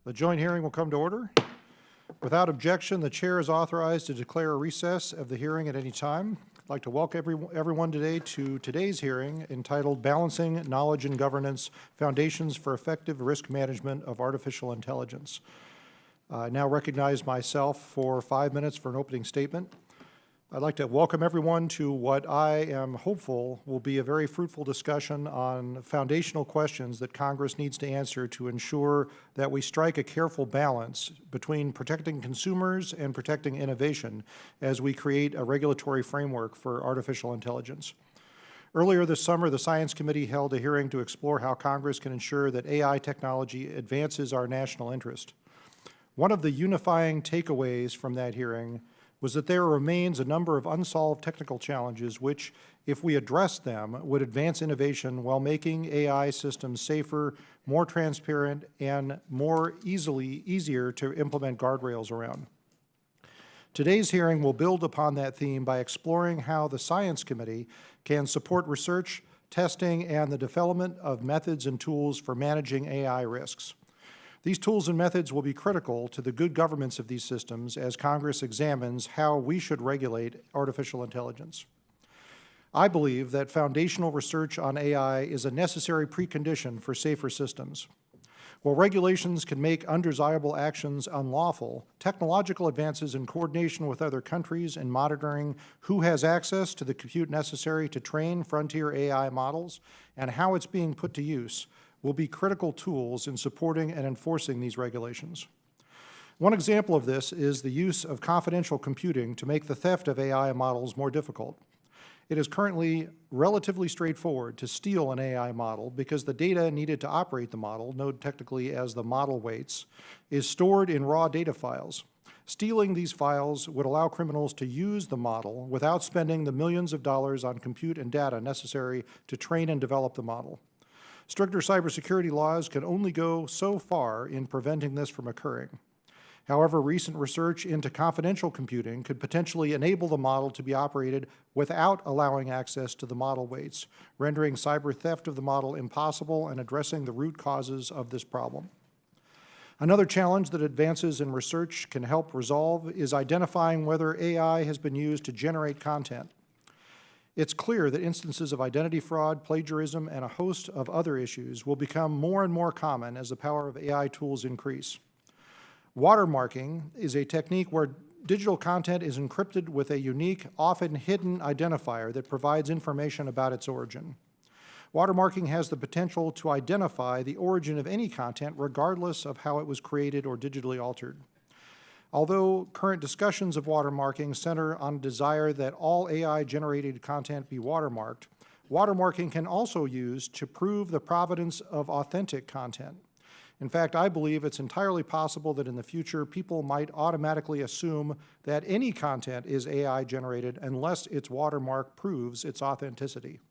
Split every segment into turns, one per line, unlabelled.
The joint hearing will come to order. Without objection, the chair is authorized to declare a recess of the hearing at any time. I'd like to welcome everyone today to today's hearing entitled Balancing Knowledge and Governance, Foundations for Effective Risk Management of Artificial Intelligence. I now recognize myself for 5 minutes for an opening statement. I'd like to welcome everyone to what I am hopeful will be a very fruitful discussion on foundational questions that Congress needs to answer to ensure that we strike a careful balance between protecting consumers and protecting innovation as we create a regulatory framework for artificial intelligence. Earlier this summer, the Science Committee held a hearing to explore how Congress can ensure that AI technology advances our national interest. One of the unifying takeaways from that hearing was that there remains a number of unsolved technical challenges which, if we address them, would advance innovation while making AI systems safer, more transparent, and easier to implement guardrails around. Today's hearing will build upon that theme by exploring how the Science Committee can support research, testing, and the development of methods and tools for managing AI risks. These tools and methods will be critical to the good governance of these systems as Congress examines how we should regulate artificial intelligence. I believe that foundational research on AI is a necessary precondition for safer systems. While regulations can make undesirable actions unlawful, technological advances in coordination with other countries in monitoring who has access to the compute necessary to train frontier AI models and how it's being put to use will be critical tools in supporting and enforcing these regulations. One example of this is the use of confidential computing to make the theft of AI models more difficult. It is currently relatively straightforward to steal an AI model because the data needed to operate the model, known technically as the model weights, is stored in raw data files. Stealing these files would allow criminals to use the model without spending the millions of dollars on compute and data necessary to train and develop the model. Stricter cybersecurity laws can only go so far in preventing this from occurring. However, recent research into confidential computing could potentially enable the model to be operated without allowing access to the model weights, rendering cyber theft of the model impossible and addressing the root causes of this problem. Another challenge that advances in research can help resolve is identifying whether AI has been used to generate content. It's clear that instances of identity fraud, plagiarism, and a host of other issues will become more and more common as the power of AI tools increase. Watermarking is a technique where digital content is encrypted with a unique, often hidden identifier that provides information about its origin. Watermarking has the potential to identify the origin of any content regardless of how it was created or digitally altered. Although current discussions of watermarking center on a desire that all AI-generated content be watermarked, watermarking can also be used to prove the provenance of authentic content. In fact, I believe it's entirely possible that in the future, people might automatically assume that any content is AI-generated unless its watermark proves its authenticity.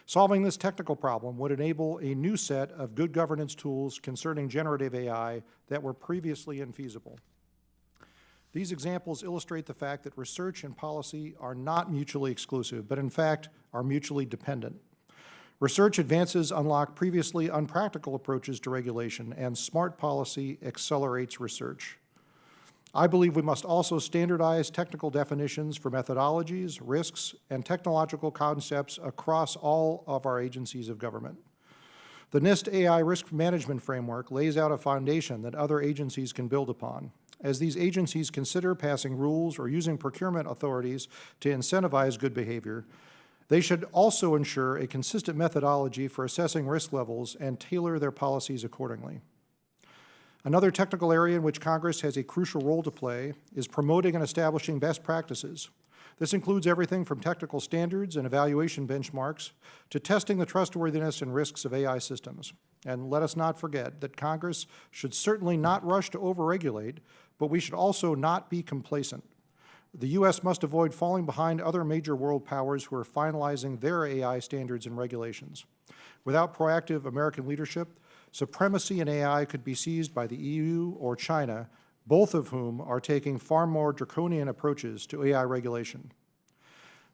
Solving this technical problem would enable a new set of good governance tools concerning generative AI that were previously infeasible. These examples illustrate the fact that research and policy are not mutually exclusive, but in fact are mutually dependent. Research advances unlock previously unpractical approaches to regulation, and smart policy accelerates research. I believe we must also standardize technical definitions for methodologies, risks, and technological concepts across all of our agencies of government. The NIST AI Risk Management Framework lays out a foundation that other agencies can build upon. As these agencies consider passing rules or using procurement authorities to incentivize good behavior, they should also ensure a consistent methodology for assessing risk levels and tailor their policies accordingly. Another technical area in which Congress has a crucial role to play is promoting and establishing best practices. This includes everything from technical standards and evaluation benchmarks to testing the trustworthiness and risks of AI systems. And let us not forget that Congress should certainly not rush to overregulate, but we should also not be complacent. The U.S. must avoid falling behind other major world powers who are finalizing their AI standards and regulations. Without proactive American leadership, supremacy in AI could be seized by the EU or China, both of whom are taking far more draconian approaches to AI regulation.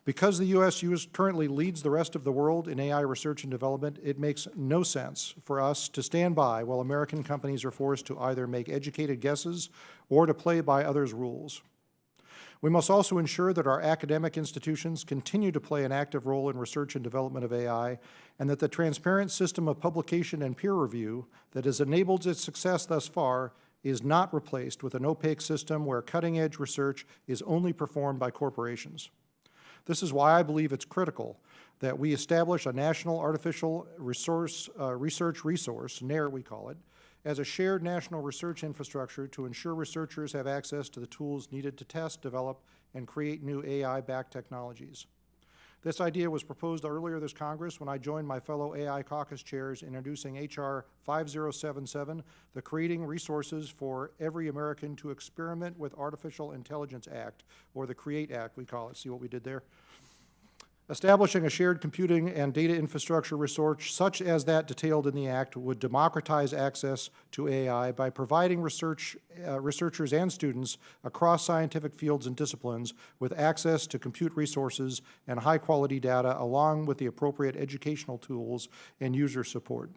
Because the U.S. currently leads the rest of the world in AI research and development, it makes no sense for us to stand by while American companies are forced to either make educated guesses or to play by others' rules. We must also ensure that our academic institutions continue to play an active role in research and development of AI, and that the transparent system of publication and peer review that has enabled its success thus far is not replaced with an opaque system where cutting-edge research is only performed by corporations. This is why I believe it's critical that we establish a national artificial research resource, NARE we call it, as a shared national research infrastructure to ensure researchers have access to the tools needed to test, develop, and create new AI-backed technologies. This idea was proposed earlier this Congress when I joined my fellow AI caucus chairs in introducing H.R. 5077, the Creating Resources for Every American to Experiment with Artificial Intelligence Act, or the CREATE Act, we call it. See what we did there? Establishing a shared computing and data infrastructure resource such as that detailed in the Act would democratize access to AI by providing researchers and students across scientific fields and disciplines with access to compute resources and high-quality data along with the appropriate educational tools and user support.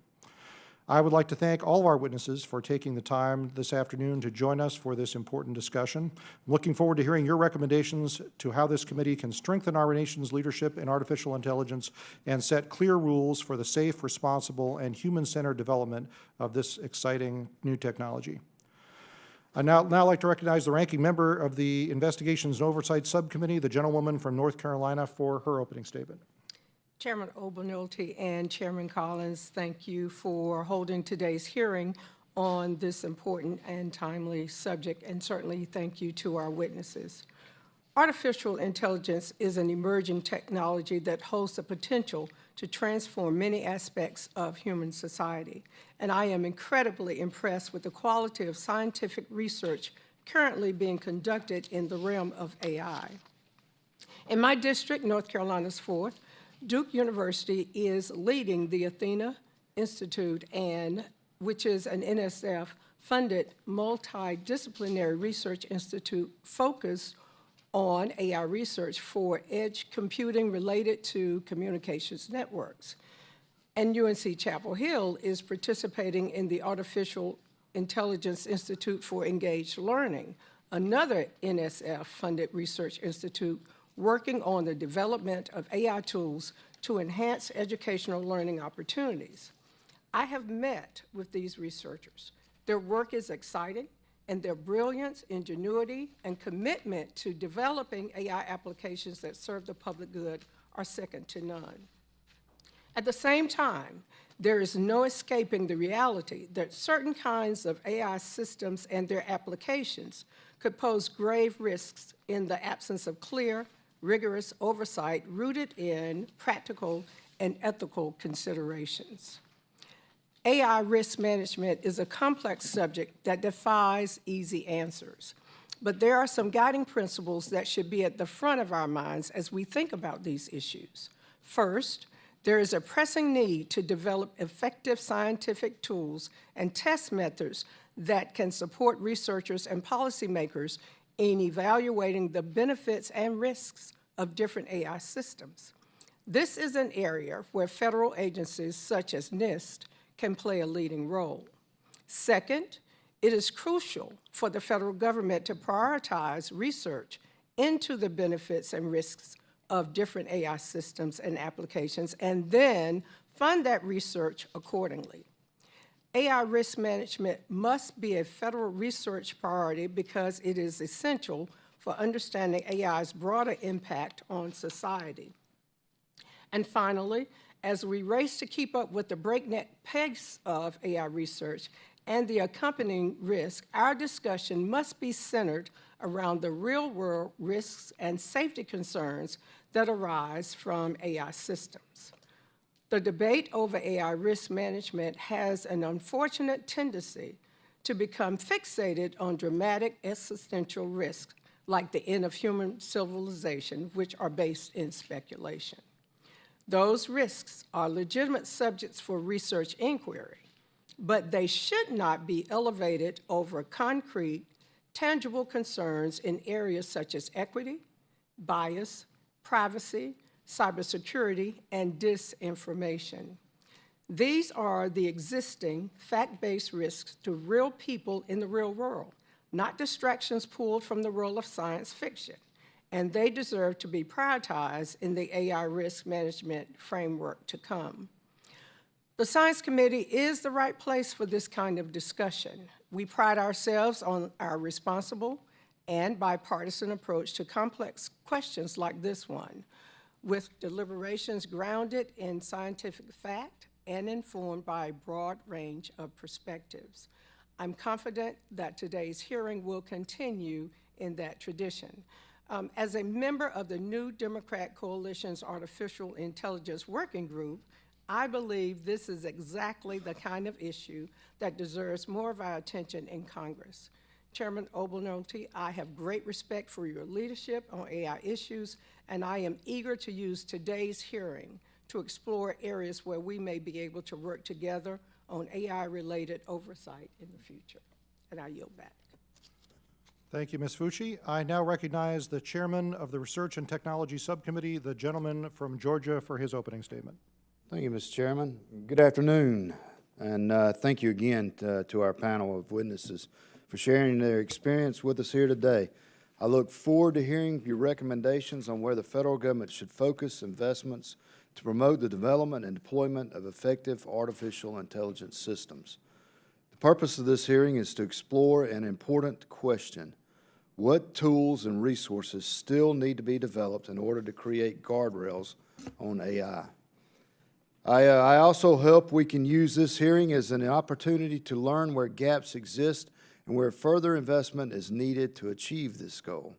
I would like to thank all of our witnesses for taking the time this afternoon to join us for this important discussion. I'm looking forward to hearing your recommendations to how this committee can strengthen our nation's leadership in artificial intelligence and set clear rules for the safe, responsible, and human-centered development of this exciting new technology. I'd now like to recognize the ranking member of the Investigations and Oversight Subcommittee, the gentlewoman from North Carolina, for her opening statement.
Chairman Obernolte and Chairman Collins, thank you for holding today's hearing on this important and timely subject, and certainly thank you to our witnesses. Artificial intelligence is an emerging technology that holds the potential to transform many aspects of human society, and I am incredibly impressed with the quality of scientific research currently being conducted in the realm of AI. In my district, North Carolina's 4th, Duke University is leading the Athena Institute, which is an NSF-funded multidisciplinary research institute focused on AI research for edge computing related to communications networks. And UNC Chapel Hill is participating in the Artificial Intelligence Institute for Engaged Learning, another NSF-funded research institute working on the development of AI tools to enhance educational learning opportunities. I have met with these researchers. Their work is exciting, and their brilliance, ingenuity, and commitment to developing AI applications that serve the public good are second to none. At the same time, there is no escaping the reality that certain kinds of AI systems and their applications could pose grave risks in the absence of clear, rigorous oversight rooted in practical and ethical considerations. AI risk management is a complex subject that defies easy answers, but there are some guiding principles that should be at the front of our minds as we think about these issues. First, there is a pressing need to develop effective scientific tools and test methods that can support researchers and policymakers in evaluating the benefits and risks of different AI systems. This is an area where federal agencies such as NIST can play a leading role. Second, it is crucial for the federal government to prioritize research into the benefits and risks of different AI systems and applications, and then fund that research accordingly. AI risk management must be a federal research priority because it is essential for understanding AI's broader impact on society. And finally, as we race to keep up with the breakneck pace of AI research and the accompanying risk, our discussion must be centered around the real-world risks and safety concerns that arise from AI systems. The debate over AI risk management has an unfortunate tendency to become fixated on dramatic existential risks like the end of human civilization, which are based in speculation. Those risks are legitimate subjects for research inquiry, but they should not be elevated over concrete, tangible concerns in areas such as equity, bias, privacy, cybersecurity, and disinformation. These are the existing fact-based risks to real people in the real world, not distractions pulled from the world of science fiction, and they deserve to be prioritized in the AI risk management framework to come. The Science Committee is the right place for this kind of discussion. We pride ourselves on our responsible and bipartisan approach to complex questions like this one, with deliberations grounded in scientific fact and informed by a broad range of perspectives. I'm confident that today's hearing will continue in that tradition. As a member of the New Democrat Coalition's Artificial Intelligence Working Group, I believe this is exactly the kind of issue that deserves more of our attention in Congress. Chairman Obolnolte, I have great respect for your leadership on AI issues, and I am eager to use today's hearing to explore areas where we may be able to work together on AI-related oversight in the future. And I yield back.
Thank you, Ms. Fucci. I now recognize the chairman of the Research and Technology Subcommittee, the gentleman from Georgia, for his opening statement.
Thank you, Mr. Chairman. Good afternoon, and thank you again to our panel of witnesses for sharing their experience with us here today. I look forward to hearing your recommendations on where the federal government should focus investments to promote the development and deployment of effective artificial intelligence systems. The purpose of this hearing is to explore an important question: what tools and resources still need to be developed in order to create guardrails on AI? I also hope we can use this hearing as an opportunity to learn where gaps exist and where further investment is needed to achieve this goal.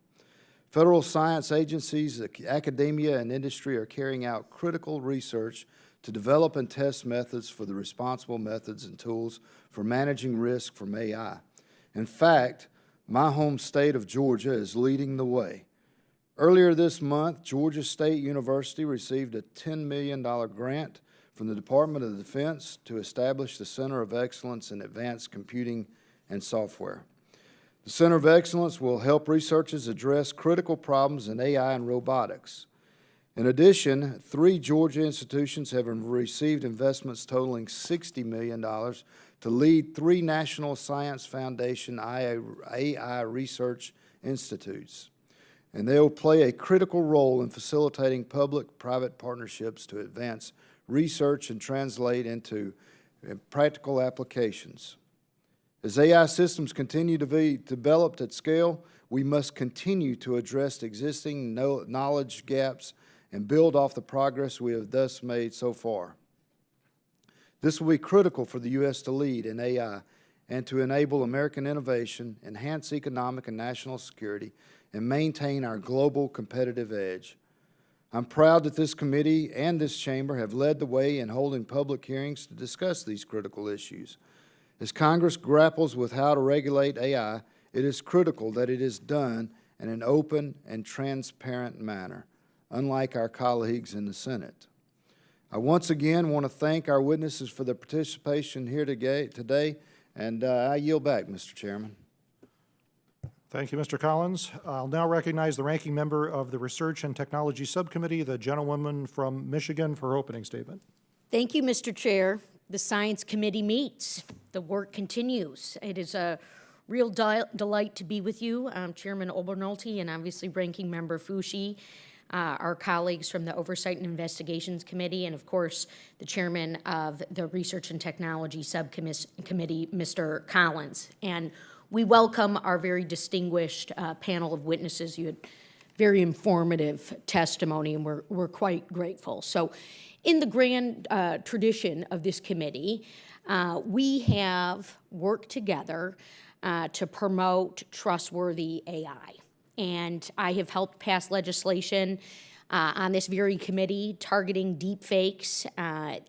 Federal science agencies, academia, and industry are carrying out critical research to develop and test methods for the responsible methods and tools for managing risk from AI. In fact, my home state of Georgia is leading the way. Earlier this month, Georgia State University received a $10 million grant from the Department of Defense to establish the Center of Excellence in Advanced Computing and Software. The Center of Excellence will help researchers address critical problems in AI and robotics. In addition, 3 Georgia institutions have received investments totaling $60 million to lead 3 National Science Foundation AI research institutes. And they will play a critical role in facilitating public-private partnerships to advance research and translate into practical applications. As AI systems continue to be developed at scale, we must continue to address existing knowledge gaps and build off the progress we have thus made so far. This will be critical for the U.S. to lead in AI and to enable American innovation, enhance economic and national security, and maintain our global competitive edge. I'm proud that this committee and this chamber have led the way in holding public hearings to discuss these critical issues. As Congress grapples with how to regulate AI, it is critical that it is done in an open and transparent manner, unlike our colleagues in the Senate. I once again want to thank our witnesses for their participation here today, and I yield back, Mr. Chairman.
Thank you, Mr. Collins. I'll now recognize the ranking member of the Research and Technology Subcommittee, the gentlewoman from Michigan, for her opening statement.
Thank you, Mr. Chair. The Science Committee meets. The work continues. It is a real delight to be with you, Chairman Obolnolte, and obviously Ranking Member Fucci, our colleagues from the Oversight and Investigations Committee, and of course, the Chairman of the Research and Technology Subcommittee, Mr. Collins. And we welcome our very distinguished panel of witnesses. You had very informative testimony, and we're quite grateful. So, in the grand tradition of this committee, we have worked together to promote trustworthy AI. And I have helped pass legislation on this very committee targeting deepfakes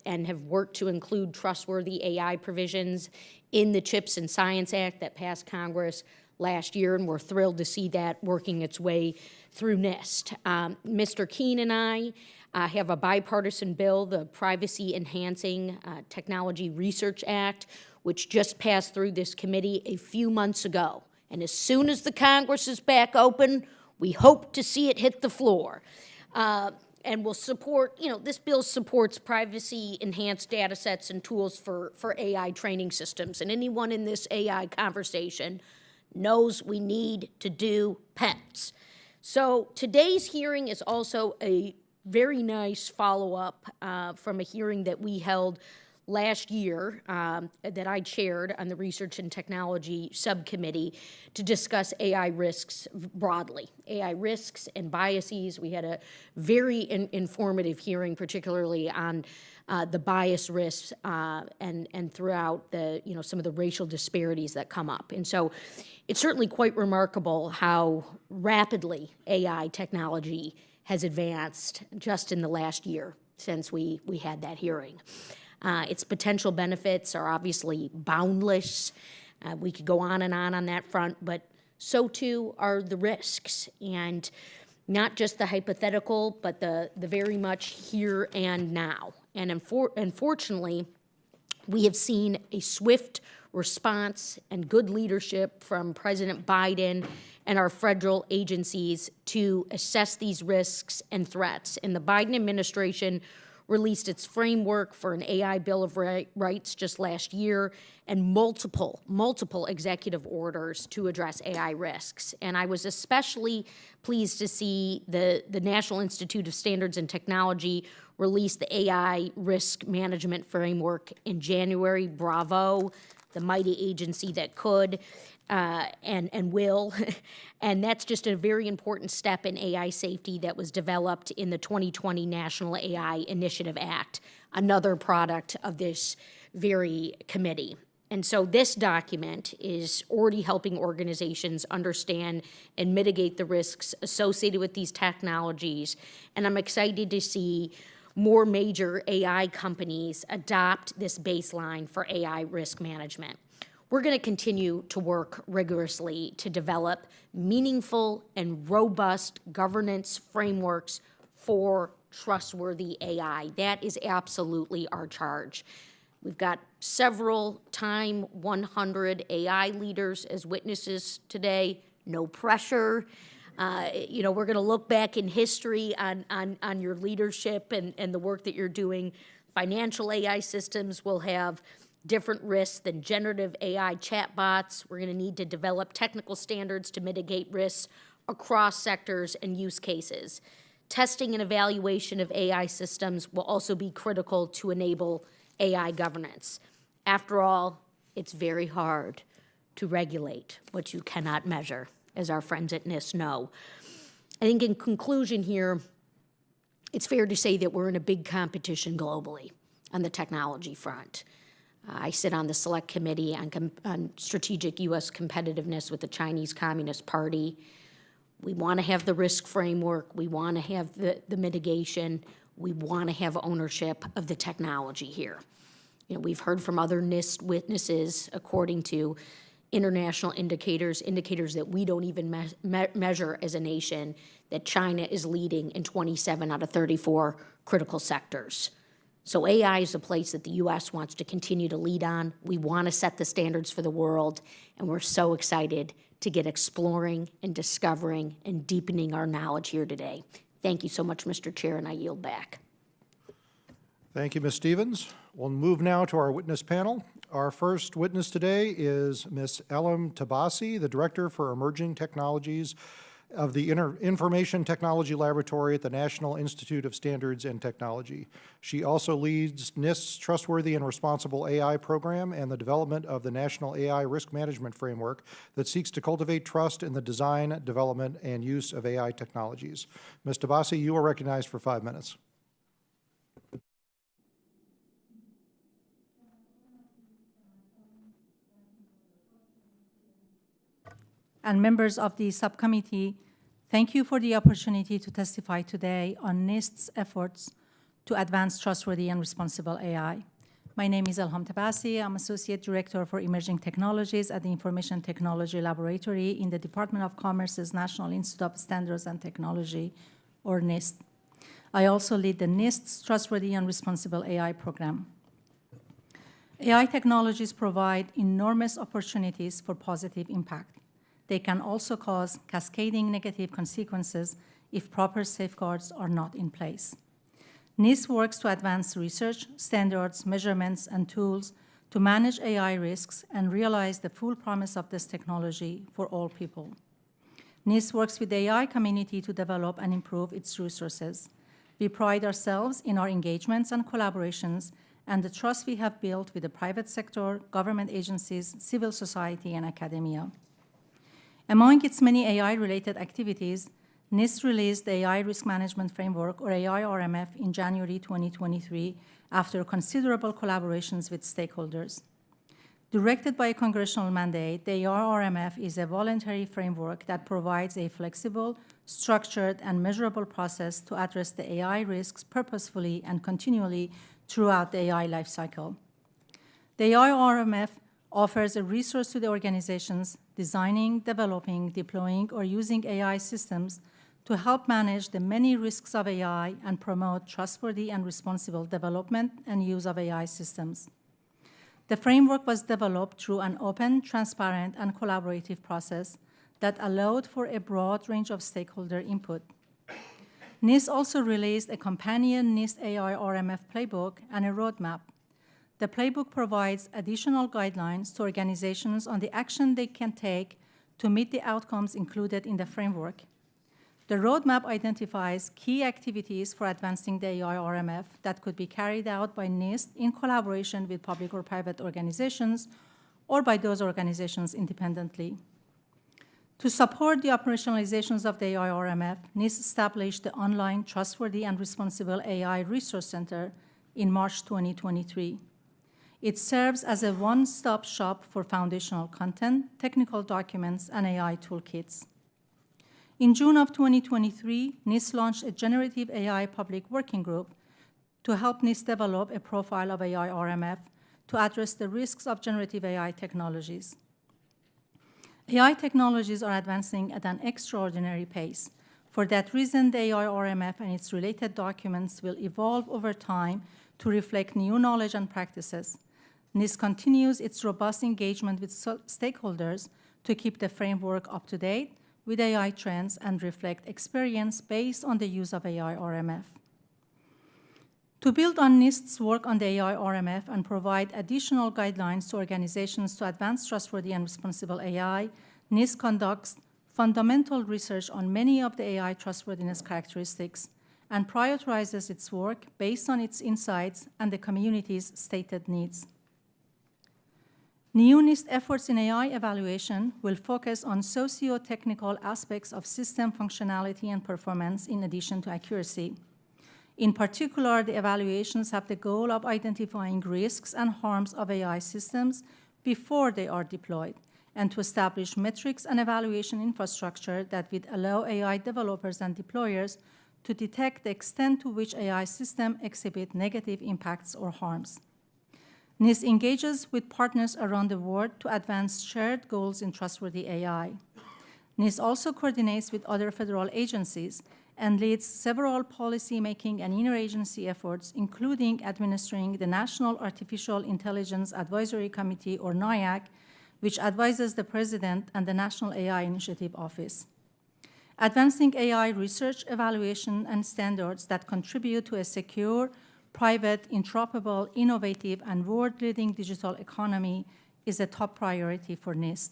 and have worked to include trustworthy AI provisions in the CHIPS and Science Act that passed Congress last year, and we're thrilled to see that working its way through NIST. Mr. Keene and I have a bipartisan bill, the Privacy Enhancing Technology Research Act, which just passed through this committee a few months ago. And as soon as the Congress is back open, we hope to see it hit the floor. And will support, this bill supports privacy-enhanced data sets and tools for AI training systems. And anyone in this AI conversation knows we need to do PETs. So today's hearing is also a very nice follow-up from a hearing that we held last year that I chaired on the Research and Technology Subcommittee to discuss AI risks broadly, AI risks and biases. We had a very informative hearing, particularly on the bias risks and throughout the, some of the racial disparities that come up. And so it's certainly quite remarkable how rapidly AI technology has advanced just in the last year since we had that hearing. Its potential benefits are obviously boundless. We could go on that front, but so too are the risks, and not just the hypothetical, but the very much here and now. And unfortunately, we have seen a swift response and good leadership from President Biden and our federal agencies to assess these risks and threats. And the Biden administration released its framework for an AI Bill of Rights just last year, and multiple executive orders to address AI risks. And I was especially pleased to see the National Institute of Standards and Technology release the AI Risk Management Framework in January. Bravo, the mighty agency that could and will. And that's just a very important step in AI safety that was developed in the 2020 National AI Initiative Act, another product of this very committee. And so this document is already helping organizations understand and mitigate the risks associated with these technologies. And I'm excited to see more major AI companies adopt this baseline for AI risk management. We're going to continue to work rigorously to develop meaningful and robust governance frameworks for trustworthy AI. That is absolutely our charge. We've got several Time 100 AI leaders as witnesses today. No pressure. We're going to look back in history on your leadership and the work that you're doing. Financial AI systems will have different risks than generative AI chatbots. We're going to need to develop technical standards to mitigate risks across sectors and use cases. Testing and evaluation of AI systems will also be critical to enable AI governance. After all, it's very hard to regulate what you cannot measure, as our friends at NIST know. I think in conclusion here, it's fair to say that we're in a big competition globally on the technology front. I sit on the Select Committee on Strategic U.S. Competitiveness with the Chinese Communist Party. We want to have the risk framework. We want to have the mitigation. We want to have ownership of the technology here. We've heard from other NIST witnesses, according to international indicators that we don't even measure as a nation, that China is leading in 27 out of 34 critical sectors. So AI is a place that the U.S. wants to continue to lead on. We want to set the standards for the world, and we're so excited to get exploring and discovering and deepening our knowledge here today. Thank you so much, Mr. Chair, and I yield back.
Thank you, Ms. Stevens. We'll move now to our witness panel. Our first witness today is Ms. Elam Tabasi, the Director for Emerging Technologies of the Information Technology Laboratory at the National Institute of Standards and Technology. She also leads NIST's Trustworthy and Responsible AI program and the development of the National AI Risk Management Framework that seeks to cultivate trust in the design, development, and use of AI technologies. Ms. Tabasi, you are recognized for 5 minutes.
And members of the subcommittee, thank you for the opportunity to testify today on NIST's efforts to advance trustworthy and responsible AI. My name is Elham Tabasi. I'm Associate Director for Emerging Technologies at the Information Technology Laboratory in the Department of Commerce's National Institute of Standards and Technology, or NIST. I also lead the NIST's Trustworthy and Responsible AI program. AI technologies provide enormous opportunities for positive impact. They can also cause cascading negative consequences if proper safeguards are not in place. NIST works to advance research, standards, measurements, and tools to manage AI risks and realize the full promise of this technology for all people. NIST works with the AI community to develop and improve its resources. We pride ourselves in our engagements and collaborations and the trust we have built with the private sector, government agencies, civil society, and academia. Among its many AI-related activities, NIST released the AI Risk Management Framework, or AI-RMF, in January 2023 after considerable collaborations with stakeholders. Directed by a congressional mandate, the AI-RMF is a voluntary framework that provides a flexible, structured, and measurable process to address the AI risks purposefully and continually throughout the AI lifecycle. The AI-RMF offers a resource to the organizations designing, developing, deploying, or using AI systems to help manage the many risks of AI and promote trustworthy and responsible development and use of AI systems. The framework was developed through an open, transparent, and collaborative process that allowed for a broad range of stakeholder input. NIST also released a companion NIST AI-RMF playbook and a roadmap. The playbook provides additional guidelines to organizations on the action they can take to meet the outcomes included in the framework. The roadmap identifies key activities for advancing the AI-RMF that could be carried out by NIST in collaboration with public or private organizations or by those organizations independently. To support the operationalizations of the AI-RMF, NIST established the online Trustworthy and Responsible AI Resource Center in March 2023. It serves as a one-stop shop for foundational content, technical documents, and AI toolkits. In June of 2023, NIST launched a Generative AI Public Working Group to help NIST develop a profile of AI-RMF to address the risks of generative AI technologies. AI technologies are advancing at an extraordinary pace. For that reason, the AI-RMF and its related documents will evolve over time to reflect new knowledge and practices. NIST continues its robust engagement with stakeholders to keep the framework up to date with AI trends and reflect experience based on the use of AI-RMF. To build on NIST's work on the AI-RMF and provide additional guidelines to organizations to advance trustworthy and responsible AI, NIST conducts fundamental research on many of the AI trustworthiness characteristics and prioritizes its work based on its insights and the community's stated needs. New NIST efforts in AI evaluation will focus on socio-technical aspects of system functionality and performance in addition to accuracy. In particular, the evaluations have the goal of identifying risks and harms of AI systems before they are deployed, and to establish metrics and evaluation infrastructure that would allow AI developers and deployers to detect the extent to which AI systems exhibit negative impacts or harms. NIST engages with partners around the world to advance shared goals in trustworthy AI. NIST also coordinates with other federal agencies and leads several policy-making and interagency efforts, including administering the National Artificial Intelligence Advisory Committee, or NIAC, which advises the President and the National AI Initiative Office. Advancing AI research, evaluation, and standards that contribute to a secure, private, interoperable, innovative, and world-leading digital economy is a top priority for NIST.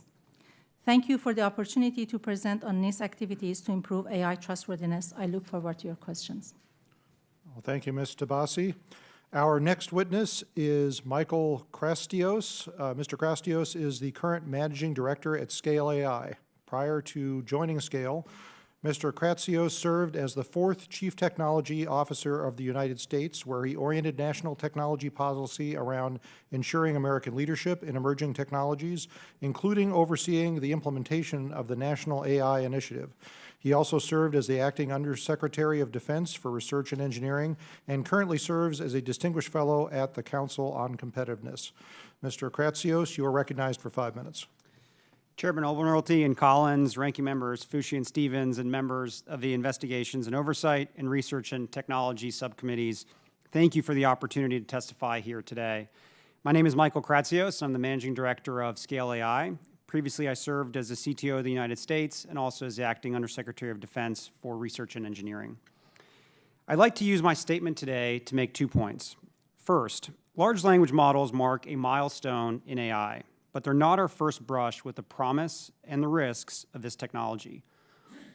Thank you for the opportunity to present on NIST activities to improve AI trustworthiness. I look forward to your questions.
Well, thank you, Ms. Tabasi. Our next witness is Michael Krastios. Mr. Krastios is the current Managing Director at Scale AI. Prior to joining Scale, Mr. Kratsios served as the 4th Chief Technology Officer of the United States, where he oriented national technology policy around ensuring American leadership in emerging technologies, including overseeing the implementation of the National AI Initiative. He also served as the Acting Undersecretary of Defense for Research and Engineering and currently serves as a Distinguished Fellow at the Council on Competitiveness. Mr. Kratsios, you are recognized for 5 minutes.
Chairman Obernolte and Collins, ranking members Fushi and Stevens, and members of the Investigations and Oversight and Research and Technology subcommittees, thank you for the opportunity to testify here today. My name is Michael Kratsios. I'm the Managing Director of Scale AI. Previously, I served as the CTO of the United States and also as the Acting Undersecretary of Defense for Research and Engineering. I'd like to use my statement today to make 2 points. First, large language models mark a milestone in AI, but they're not our first brush with the promise and the risks of this technology.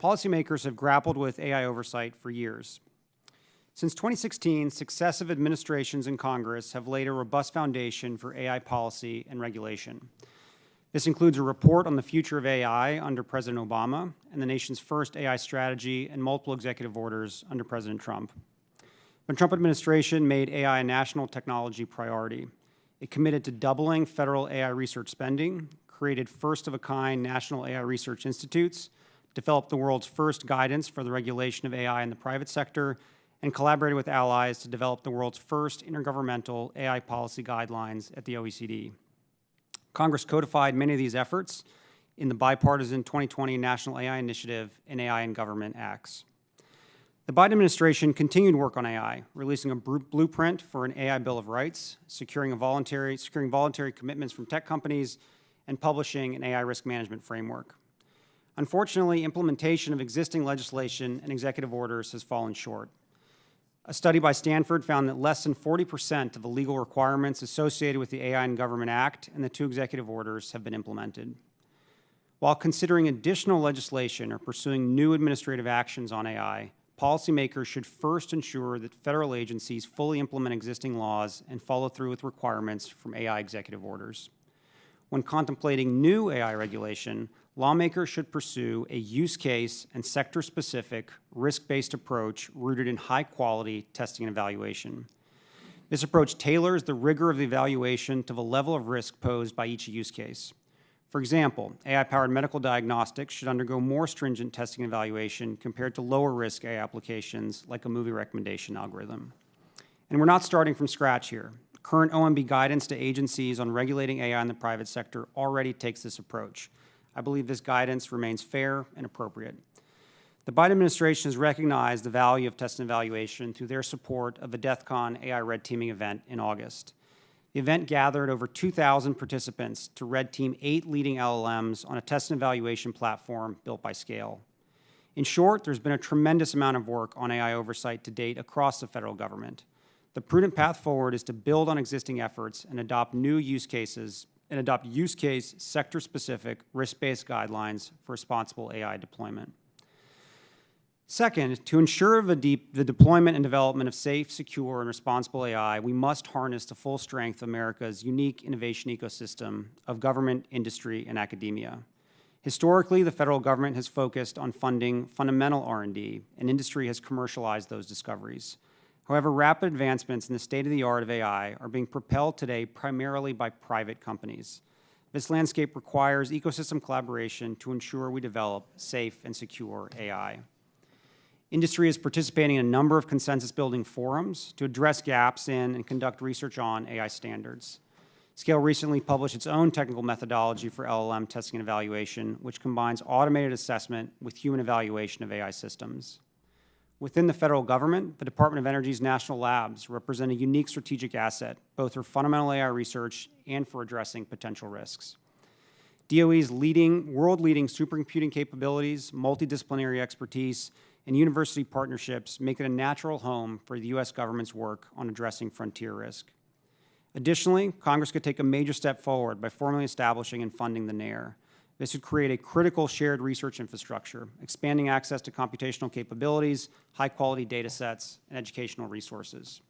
Policymakers have grappled with AI oversight for years. Since 2016, successive administrations in Congress have laid a robust foundation for AI policy and regulation. This includes a report on the future of AI under President Obama and the nation's first AI strategy and multiple executive orders under President Trump. The Trump administration made AI a national technology priority. It committed to doubling federal AI research spending, created first-of-a-kind national AI research institutes, developed the world's first guidance for the regulation of AI in the private sector, and collaborated with allies to develop the world's first intergovernmental AI policy guidelines at the OECD. Congress codified many of these efforts in the bipartisan 2020 National AI Initiative and AI in Government Acts. The Biden administration continued work on AI, releasing a blueprint for an AI Bill of Rights, securing voluntary commitments from tech companies, and publishing an AI risk management framework. Unfortunately, implementation of existing legislation and executive orders has fallen short. A study by Stanford found that less than 40% of the legal requirements associated with the AI in Government Act and the 2 executive orders have been implemented. While considering additional legislation or pursuing new administrative actions on AI, policymakers should first ensure that federal agencies fully implement existing laws and follow through with requirements from AI executive orders. When contemplating new AI regulation, lawmakers should pursue a use case and sector-specific, risk-based approach rooted in high-quality testing and evaluation. This approach tailors the rigor of the evaluation to the level of risk posed by each use case. For example, AI-powered medical diagnostics should undergo more stringent testing and evaluation compared to lower-risk AI applications like a movie recommendation algorithm. And we're not starting from scratch here. Current OMB guidance to agencies on regulating AI in the private sector already takes this approach. I believe this guidance remains fair and appropriate. The Biden administration has recognized the value of test and evaluation through their support of the DEF CON AI Red Teaming event in August. The event gathered over 2,000 participants to red team 8 leading LLMs on a test and evaluation platform built by Scale. In short, there's been a tremendous amount of work on AI oversight to date across the federal government. The prudent path forward is to build on existing efforts and adopt use case, sector-specific, risk-based guidelines for responsible AI deployment. Second, to ensure the deployment and development of safe, secure, and responsible AI, we must harness the full strength of America's unique innovation ecosystem of government, industry, and academia. Historically, the federal government has focused on funding fundamental R&D, and industry has commercialized those discoveries. However, rapid advancements in the state-of-the-art of AI are being propelled today primarily by private companies. This landscape requires ecosystem collaboration to ensure we develop safe and secure AI. Industry is participating in a number of consensus-building forums to address gaps in and conduct research on AI standards. Scale recently published its own technical methodology for LLM testing and evaluation, which combines automated assessment with human evaluation of AI systems. Within the federal government, the Department of Energy's national labs represent a unique strategic asset, both for fundamental AI research and for addressing potential risks. DOE's world-leading supercomputing capabilities, multidisciplinary expertise, and university partnerships make it a natural home for the U.S. government's work on addressing frontier risk. Additionally, Congress could take a major step forward by formally establishing and funding the NAIR. This would create a critical shared research infrastructure, expanding access to computational capabilities, high-quality data sets, and educational resources.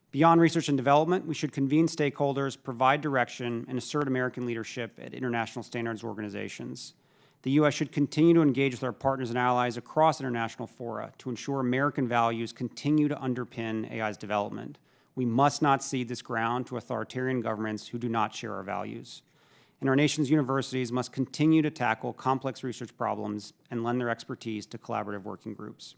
Beyond research and development, we should convene stakeholders, provide direction, and assert American leadership at international standards organizations. The U.S. should continue to engage with our partners and allies across international fora to ensure American values continue to underpin AI's development. We must not cede this ground to authoritarian governments who do not share our values. And our nation's universities must continue to tackle complex research problems and lend their expertise to collaborative working groups.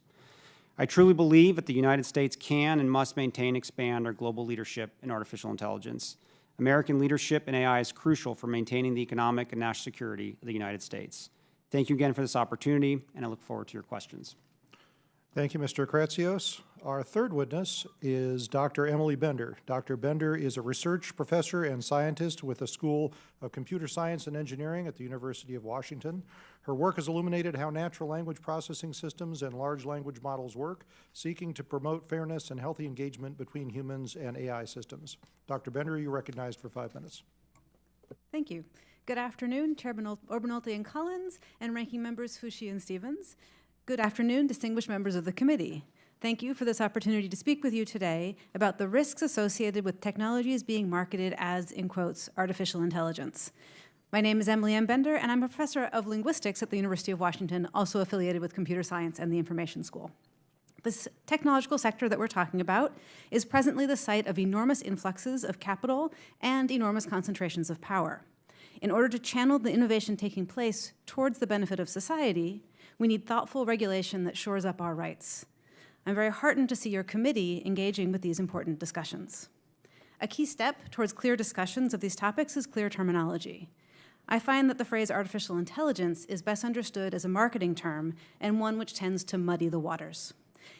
I truly believe that the United States can and must maintain and expand our global leadership in artificial intelligence. American leadership in AI is crucial for maintaining the economic and national security of the United States. Thank you again for this opportunity, and I look forward to your questions.
Thank you, Mr. Kratzios. Our third witness is Dr. Emily Bender. Dr. Bender is a research professor and scientist with the School of Computer Science and Engineering at the University of Washington. Her work has illuminated how natural language processing systems and large language models work, seeking to promote fairness and healthy engagement between humans and AI systems. Dr. Bender, you're recognized for 5 minutes.
Thank you. Good afternoon, Chairman Obernolte and Collins, and Ranking Members Fushi and Stevens. Good afternoon, distinguished members of the committee. Thank you for this opportunity to speak with you today about the risks associated with technologies being marketed as, in quotes, artificial intelligence. My name is Emily M. Bender, and I'm a professor of linguistics at the University of Washington, also affiliated with computer science and the information school. This technological sector that we're talking about is presently the site of enormous influxes of capital and enormous concentrations of power. In order to channel the innovation taking place towards the benefit of society, we need thoughtful regulation that shores up our rights. I'm very heartened to see your committee engaging with these important discussions. A key step towards clear discussions of these topics is clear terminology. I find that the phrase artificial intelligence is best understood as a marketing term and one which tends to muddy the waters.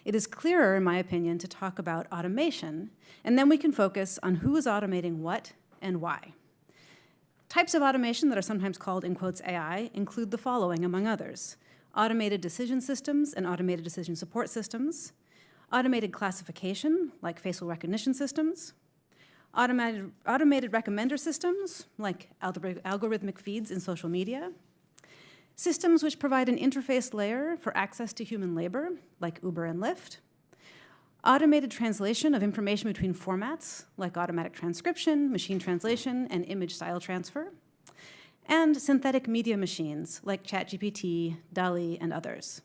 It is clearer, in my opinion, to talk about automation, and then we can focus on who is automating what and why. Types of automation that are sometimes called, in quotes, AI include the following, among others: automated decision systems and automated decision support systems, automated classification, like facial recognition systems, automated recommender systems, like algorithmic feeds in social media, systems which provide an interface layer for access to human labor, like Uber and Lyft, automated translation of information between formats, like automatic transcription, machine translation, and image style transfer, and synthetic media machines like ChatGPT, DALL-E, and others.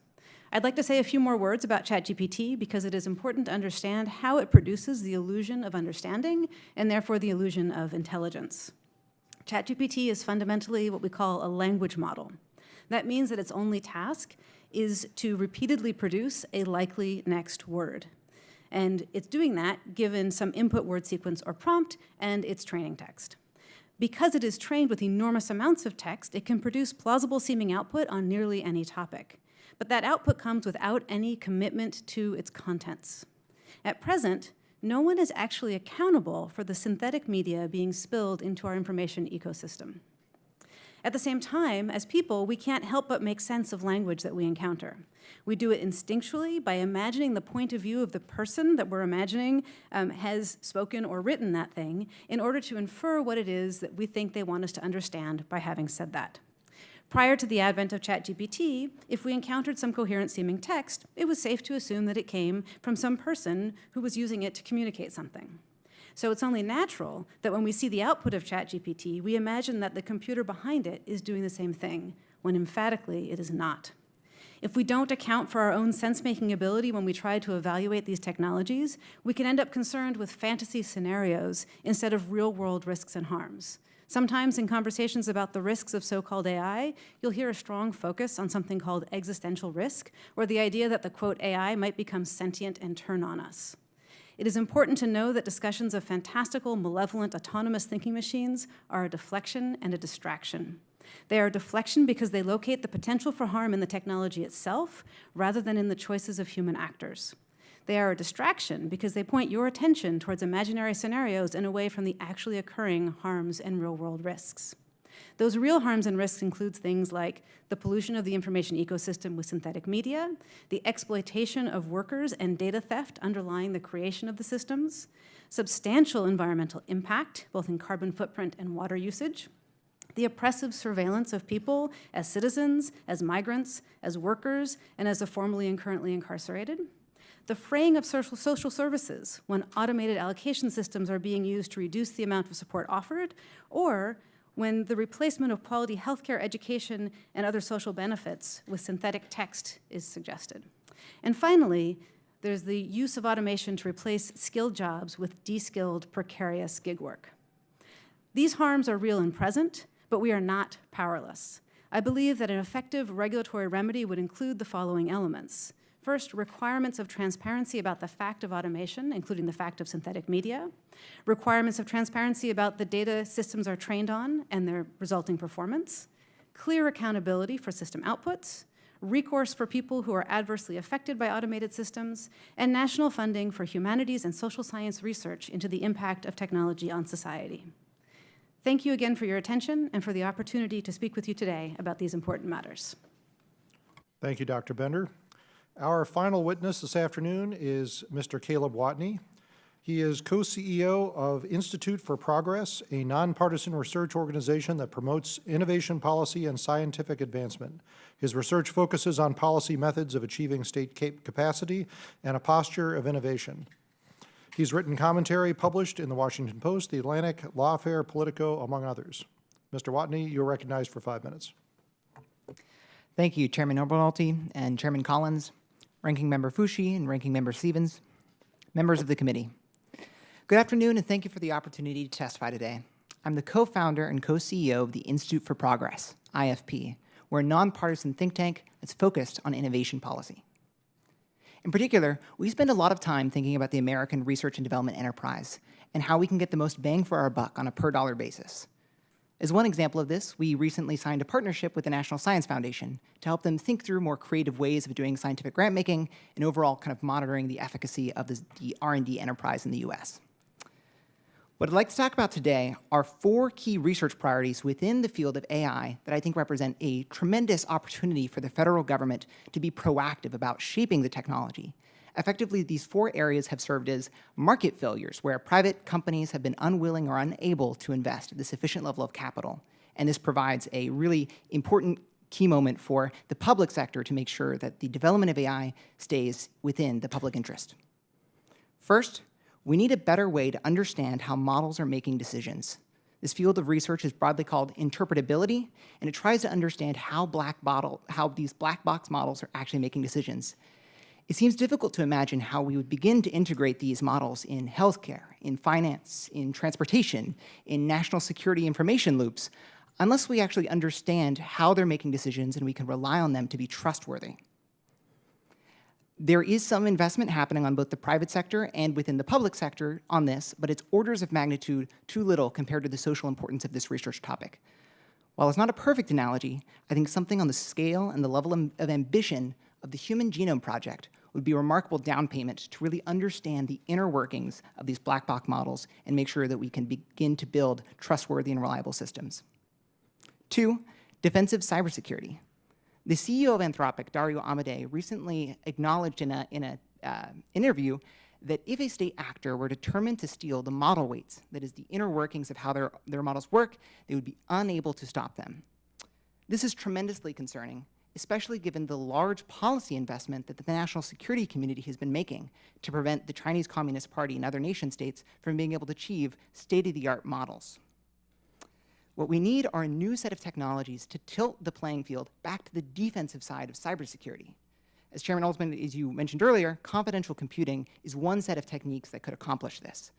I'd like to say a few more words about ChatGPT because it is important to understand how it produces the illusion of understanding and therefore the illusion of intelligence. ChatGPT is fundamentally what we call a language model. That means that its only task is to repeatedly produce a likely next word. And it's doing that given some input word sequence or prompt and its training text. Because it is trained with enormous amounts of text, it can produce plausible seeming output on nearly any topic. But that output comes without any commitment to its contents. At present, no one is actually accountable for the synthetic media being spilled into our information ecosystem. At the same time, as people, we can't help but make sense of language that we encounter. We do it instinctually by imagining the point of view of the person that we're imagining has spoken or written that thing in order to infer what it is that we think they want us to understand by having said that. Prior to the advent of ChatGPT, if we encountered some coherent-seeming text, it was safe to assume that it came from some person who was using it to communicate something. So it's only natural that when we see the output of ChatGPT, we imagine that the computer behind it is doing the same thing, when emphatically it is not. If we don't account for our own sense-making ability when we try to evaluate these technologies, we can end up concerned with fantasy scenarios instead of real-world risks and harms. Sometimes in conversations about the risks of so-called AI, you'll hear a strong focus on something called existential risk, or the idea that the, quote, AI might become sentient and turn on us. It is important to know that discussions of fantastical, malevolent, autonomous thinking machines are a deflection and a distraction. They are a deflection because they locate the potential for harm in the technology itself rather than in the choices of human actors. They are a distraction because they point your attention towards imaginary scenarios and away from the actually occurring harms and real-world risks. Those real harms and risks include things like the pollution of the information ecosystem with synthetic media, the exploitation of workers and data theft underlying the creation of the systems, substantial environmental impact, both in carbon footprint and water usage, the oppressive surveillance of people as citizens, as migrants, as workers, and as the formerly and currently incarcerated, the fraying of social services when automated allocation systems are being used to reduce the amount of support offered, or when the replacement of quality healthcare, education, and other social benefits with synthetic text is suggested. And finally, there's the use of automation to replace skilled jobs with de-skilled, precarious gig work. These harms are real and present, but we are not powerless. I believe that an effective regulatory remedy would include the following elements. First, requirements of transparency about the fact of automation, including the fact of synthetic media, requirements of transparency about the data systems are trained on and their resulting performance, clear accountability for system outputs, recourse for people who are adversely affected by automated systems, and national funding for humanities and social science research into the impact of technology on society. Thank you again for your attention and for the opportunity to speak with you today about these important matters.
Thank you, Dr. Bender. Our final witness this afternoon is Mr. Caleb Watney. He is co-CEO of Institute for Progress, a nonpartisan research organization that promotes innovation policy and scientific advancement. His research focuses on policy methods of achieving state capacity and a posture of innovation. He's written commentary published in the Washington Post, The Atlantic, Lawfare, Politico, among others. Mr. Watney, you're recognized for 5 minutes.
Thank you, Chairman Obernolte and Chairman Collins, Ranking Member Fushi and Ranking Member Stevens, members of the committee. Good afternoon, and thank you for the opportunity to testify today. I'm the co-founder and co-CEO of the Institute for Progress, IFP. We're a nonpartisan think tank that's focused on innovation policy. In particular, we spend a lot of time thinking about the American research and development enterprise and how we can get the most bang for our buck on a per-dollar basis. As one example of this, we recently signed a partnership with the National Science Foundation to help them think through more creative ways of doing scientific grant making and overall kind of monitoring the efficacy of the R&D enterprise in the US. What I'd like to talk about today are 4 key research priorities within the field of AI that I think represent a tremendous opportunity for the federal government to be proactive about shaping the technology. Effectively, these 4 areas have served as market failures where private companies have been unwilling or unable to invest at the sufficient level of capital. And this provides a really important key moment for the public sector to make sure that the development of AI stays within the public interest. First, we need a better way to understand how models are making decisions. This field of research is broadly called interpretability, and it tries to understand how these black box models are actually making decisions. It seems difficult to imagine how we would begin to integrate these models in healthcare, in finance, in transportation, in national security information loops, unless we actually understand how they're making decisions and we can rely on them to be trustworthy. There is some investment happening on both the private sector and within the public sector on this, but it's orders of magnitude too little compared to the social importance of this research topic. While it's not a perfect analogy, I think something on the scale and the level of ambition of the Human Genome Project would be a remarkable down payment to really understand the inner workings of these black box models and make sure that we can begin to build trustworthy and reliable systems. 2, defensive cybersecurity. The CEO of Anthropic, Dario Amodei, recently acknowledged in an interview that if a state actor were determined to steal the model weights, that is the inner workings of how their models work, they would be unable to stop them. This is tremendously concerning, especially given the large policy investment that the national security community has been making to prevent the Chinese Communist Party and other nation states from being able to achieve state-of-the-art models. What we need are a new set of technologies to tilt the playing field back to the defensive side of cybersecurity. As Chairman Altman, as you mentioned earlier, confidential computing is one set of techniques that could accomplish this.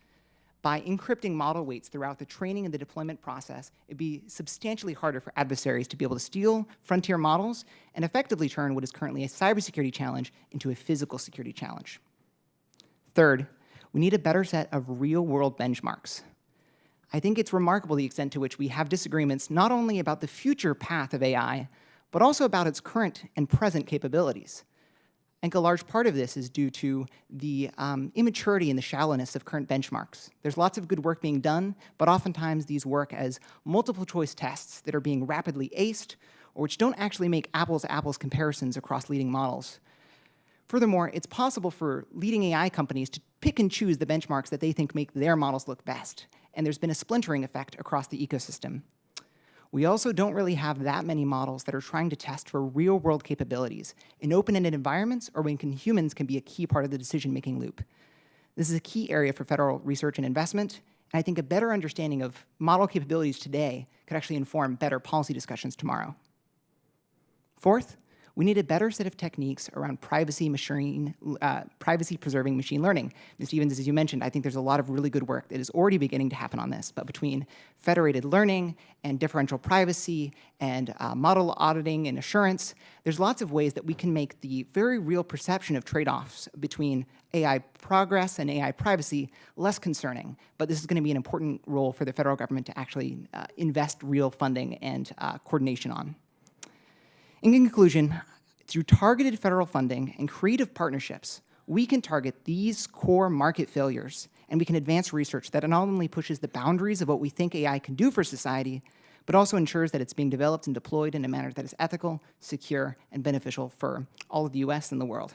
By encrypting model weights throughout the training and the deployment process, it'd be substantially harder for adversaries to be able to steal frontier models and effectively turn what is currently a cybersecurity challenge into a physical security challenge. Third, we need a better set of real-world benchmarks. I think it's remarkable the extent to which we have disagreements not only about the future path of AI, but also about its current and present capabilities. I think a large part of this is due to the immaturity and the shallowness of current benchmarks. There's lots of good work being done, but oftentimes these work as multiple choice tests that are being rapidly aced, or which don't actually make apples-to-apples comparisons across leading models. Furthermore, it's possible for leading AI companies to pick and choose the benchmarks that they think make their models look best, and there's been a splintering effect across the ecosystem. We also don't really have that many models that are trying to test for real-world capabilities in open-ended environments or when humans can be a key part of the decision-making loop. This is a key area for federal research and investment, and I think a better understanding of model capabilities today could actually inform better policy discussions tomorrow. Fourth, we need a better set of techniques around privacy-preserving machine learning. Ms. Stevens, as you mentioned, I think there's a lot of really good work that is already beginning to happen on this, but between federated learning and differential privacy and model auditing and assurance, there's lots of ways that we can make the very real perception of trade-offs between AI progress and AI privacy less concerning, but this is going to be an important role for the federal government to actually invest real funding and coordination on. In conclusion, Through targeted federal funding and creative partnerships, we can target these core market failures, and we can advance research that not only pushes the boundaries of what we think AI can do for society, but also ensures that it's being developed and deployed in a manner that is ethical, secure, and beneficial for all of the US and the world.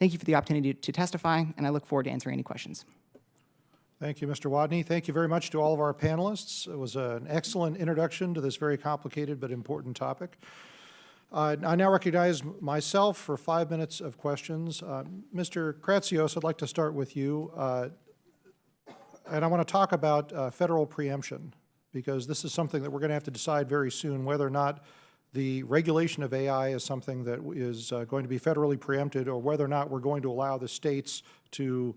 Thank you for the opportunity to testify, and I look forward to answering any questions.
Thank you, Mr. Wadney. Thank you very much to all of our panelists. It was an excellent introduction to this very complicated but important topic. I now recognize myself for 5 minutes of questions. Mr. Kratsios, I'd like to start with you. And I want to talk about federal preemption, because this is something that we're going to have to decide very soon, whether or not the regulation of AI is something that is going to be federally preempted, or whether or not we're going to allow the states to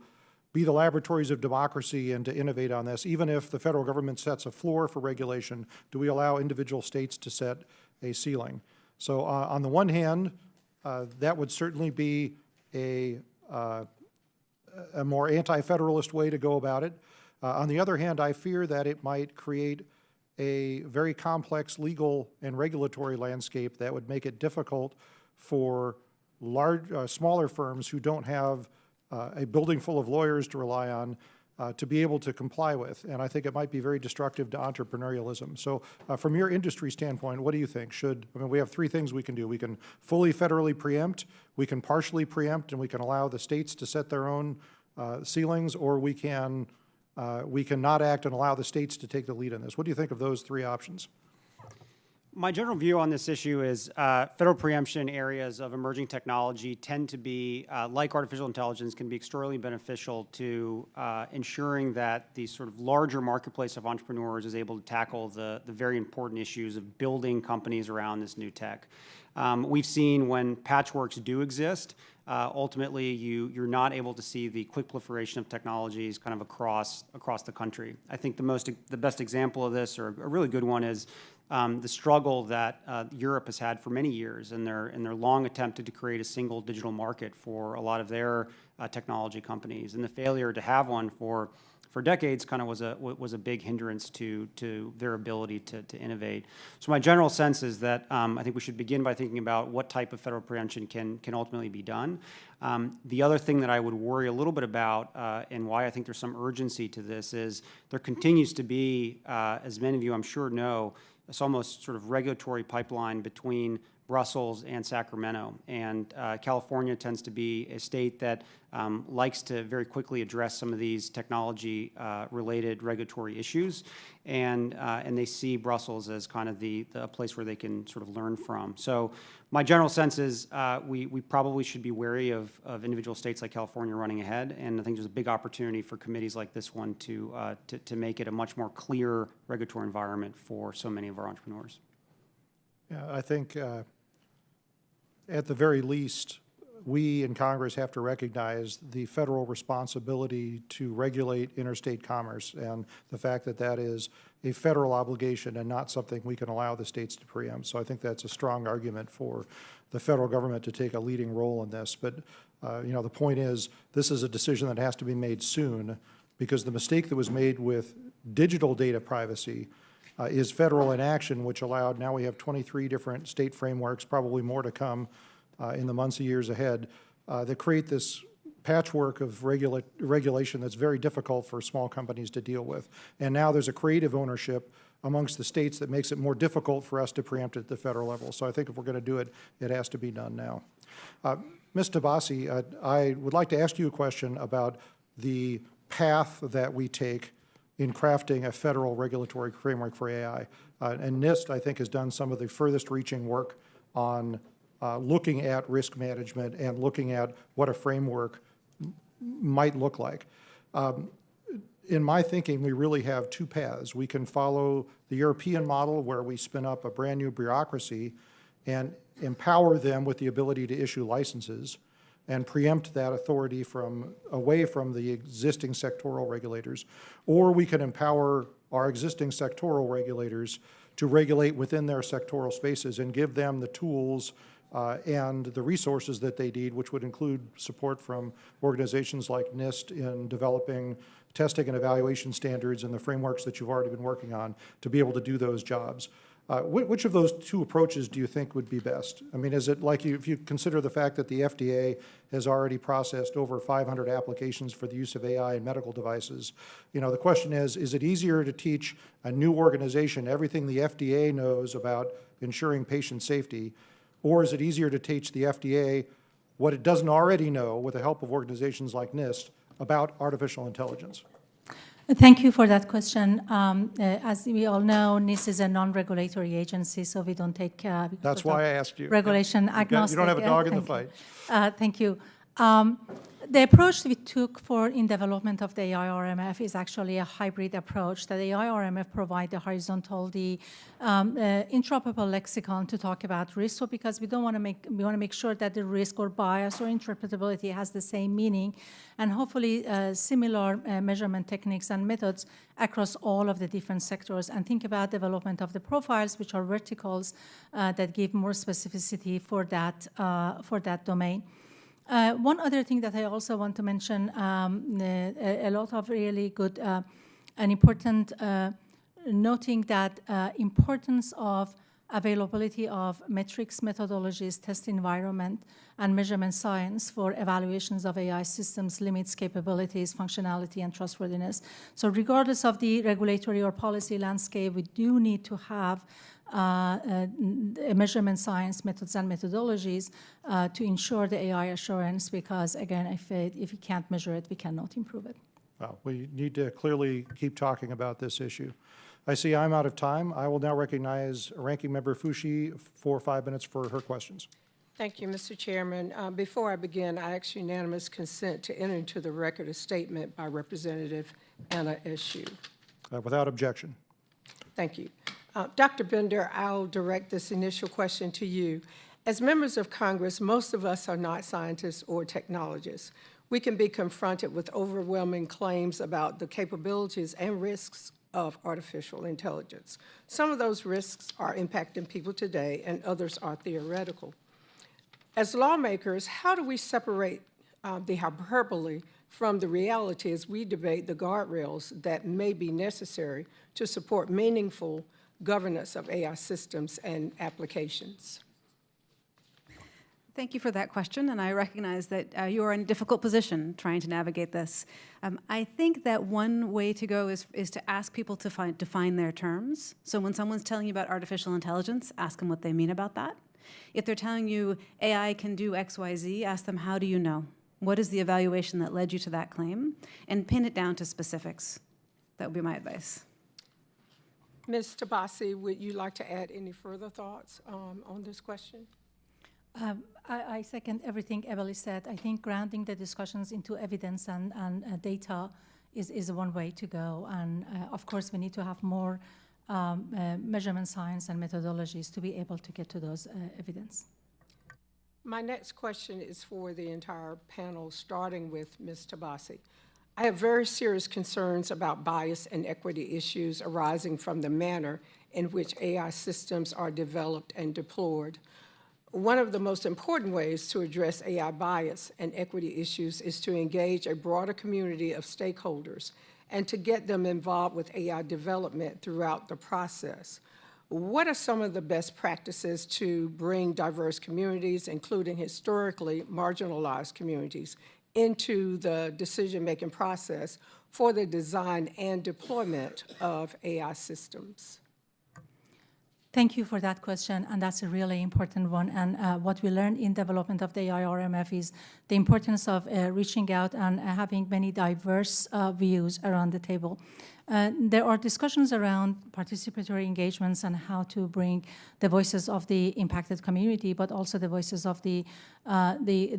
be the laboratories of democracy and to innovate on this. Even if the federal government sets a floor for regulation, do we allow individual states to set a ceiling? So on the one hand, that would certainly be a more anti-federalist way to go about it. On the other hand, I fear that it might create a very complex legal and regulatory landscape that would make it difficult for smaller firms who don't have a building full of lawyers to rely on to be able to comply with. And I think it might be very destructive to entrepreneurialism. So from your industry standpoint, what do you think? We have 3 things we can do. We can fully federally preempt, we can partially preempt, and we can allow the states to set their own ceilings, or we can not act and allow the states to take the lead in this. What do you think of those 3 options?
My general view on this issue is federal preemption areas of emerging technology tend to be, like artificial intelligence, can be extraordinarily beneficial to ensuring that the sort of larger marketplace of entrepreneurs is able to tackle the very important issues of building companies around this new tech. We've seen when patchworks do exist, ultimately you're not able to see the quick proliferation of technologies kind of across the country. I think the best example of this, or a really good one, is the struggle that Europe has had for many years in their long attempted to create a single digital market for a lot of their technology companies, and the failure to have one for decades kind of was a big hindrance to their ability to innovate. So my general sense is that I think we should begin by thinking about what type of federal preemption can ultimately be done. The other thing that I would worry a little bit about, and why I think there's some urgency to this, is there continues to be, as many of you I'm sure know, this almost sort of regulatory pipeline between Brussels and Sacramento. And California tends to be a state that likes to very quickly address some of these technology-related regulatory issues. And they see Brussels as kind of the place where they can sort of learn from. So my general sense is we probably should be wary of individual states like California running ahead. And I think there's a big opportunity for committees like this one to make it a much more clear regulatory environment for so many of our entrepreneurs.
Yeah, I think at the very least, we in Congress have to recognize the federal responsibility to regulate interstate commerce, and the fact that that is a federal obligation and not something we can allow the states to preempt. So I think that's a strong argument for the federal government to take a leading role in this. But the point is, this is a decision that has to be made soon, because the mistake that was made with digital data privacy is federal inaction, which allowed, now we have 23 different state frameworks, probably more to come in the months and years ahead, that create this patchwork of regulation that's very difficult for small companies to deal with. And now there's a creative ownership amongst the states that makes it more difficult for us to preempt at the federal level. So I think if we're going to do it, it has to be done now. Ms. Tabasi, I would like to ask you a question about the path that we take in crafting a federal regulatory framework for AI. And NIST, I think, has done some of the furthest reaching work on looking at risk management and looking at what a framework might look like. In my thinking, we really have 2 paths. We can follow the European model, where we spin up a brand new bureaucracy and empower them with the ability to issue licenses and preempt that authority away from the existing sectoral regulators. Or we can empower our existing sectoral regulators to regulate within their sectoral spaces and give them the tools and the resources that they need, which would include support from organizations like NIST in developing testing and evaluation standards and the frameworks that you've already been working on to be able to do those jobs. Which of those two approaches do you think would be best? I mean, is it like if you consider the fact that the FDA has already processed over 500 applications for the use of AI in medical devices, the question is it easier to teach a new organization everything the FDA knows about ensuring patient safety, or is it easier to teach the FDA what it doesn't already know with the help of organizations like NIST about artificial intelligence?
Thank you for that question. As we all know, NIST is a non-regulatory agency, so we don't take
That's why I asked you.
regulation agnostic.
You don't have a dog in the
Thank
fight.
you. Thank you. The approach we took in development of the AI-RMF is actually a hybrid approach. That the AI-RMF provide the horizontal, the interoperable lexicon to talk about risk. So because we want to make sure that the risk or bias or interpretability has the same meaning, and hopefully similar measurement techniques and methods across all of the different sectors. And think about development of the profiles, which are verticals that give more specificity for that domain. One other thing that I also want to mention, a lot of really good and important noting that importance of availability of metrics, methodologies, test environment, and measurement science for evaluations of AI systems limits capabilities, functionality, and trustworthiness. So regardless of the regulatory or policy landscape, we do need to have measurement science methods and methodologies to ensure the AI assurance, because again, if we can't measure it, we cannot improve it.
Well, we need to clearly keep talking about this issue. I see I'm out of time. I will now recognize Ranking Member Fushi for 5 minutes for her questions.
Thank you, Mr. Chairman. Before I begin, I ask unanimous consent to enter into the record a statement by Representative Anna Eshoo.
Without objection.
Thank you. Dr. Bender, I'll direct this initial question to you. As members of Congress, most of us are not scientists or technologists. We can be confronted with overwhelming claims about the capabilities and risks of artificial intelligence. Some of those risks are impacting people today, and others are theoretical. As lawmakers, how do we separate the hyperbole from the reality as we debate the guardrails that may be necessary to support meaningful governance of AI systems and applications?
Thank you for that question, and I recognize that you are in a difficult position trying to navigate this. I think that one way to go is to ask people to define their terms. So when someone's telling you about artificial intelligence, ask them what they mean about that. If they're telling you AI can do X, Y, Z, ask them, how do you know? What is the evaluation that led you to that claim? And pin it down to specifics. That would be my advice.
Ms. Tabasi, would you like to add any further thoughts on this question?
I second everything Emily said. I think grounding the discussions into evidence and data is one way to go. And of course, we need to have more measurement science and methodologies to be able to get to those evidence.
My next question is for the entire panel, starting with Ms. Tabasi. I have very serious concerns about bias and equity issues arising from the manner in which AI systems are developed and deployed. One of the most important ways to address AI bias and equity issues is to engage a broader community of stakeholders and to get them involved with AI development throughout the process. What are some of the best practices to bring diverse communities, including historically marginalized communities, into the decision-making process for the design and deployment of AI systems?
Thank you for that question, and that's a really important one. And what we learned in development of the AI-RMF is the importance of reaching out and having many diverse views around the table. There are discussions around participatory engagements and how to bring the voices of the impacted community, but also the voices of the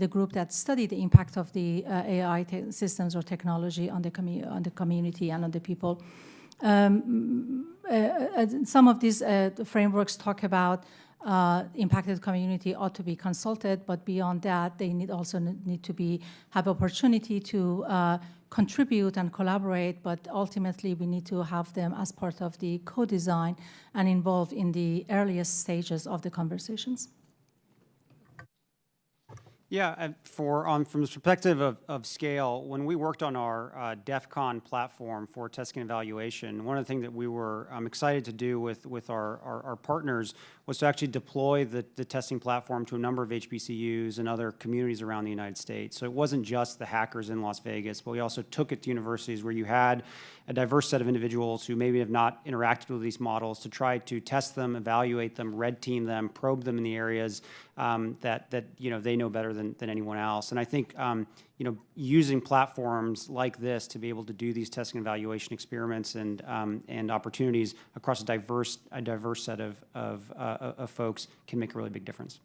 group that study the impact of the AI systems or technology on the community and on the people. Some of these frameworks talk about impacted community ought to be consulted, but beyond that, they also need to have opportunity to contribute and collaborate, but ultimately we need to have them as part of the co-design and involved in the earliest stages of the conversations.
Yeah, from the perspective of scale, when we worked on our DEF CON platform for testing and evaluation, one of the things that we were excited to do with our partners was to actually deploy the testing platform to a number of HBCUs and other communities around the United States. So it wasn't just the hackers in Las Vegas, but we also took it to universities where you had a diverse set of individuals who maybe have not interacted with these models to try to test them, evaluate them, red team them, probe them in the areas that they know better than anyone else. And I think using platforms like this to be able to do these testing and evaluation experiments and opportunities across a diverse set of folks can make a really big difference.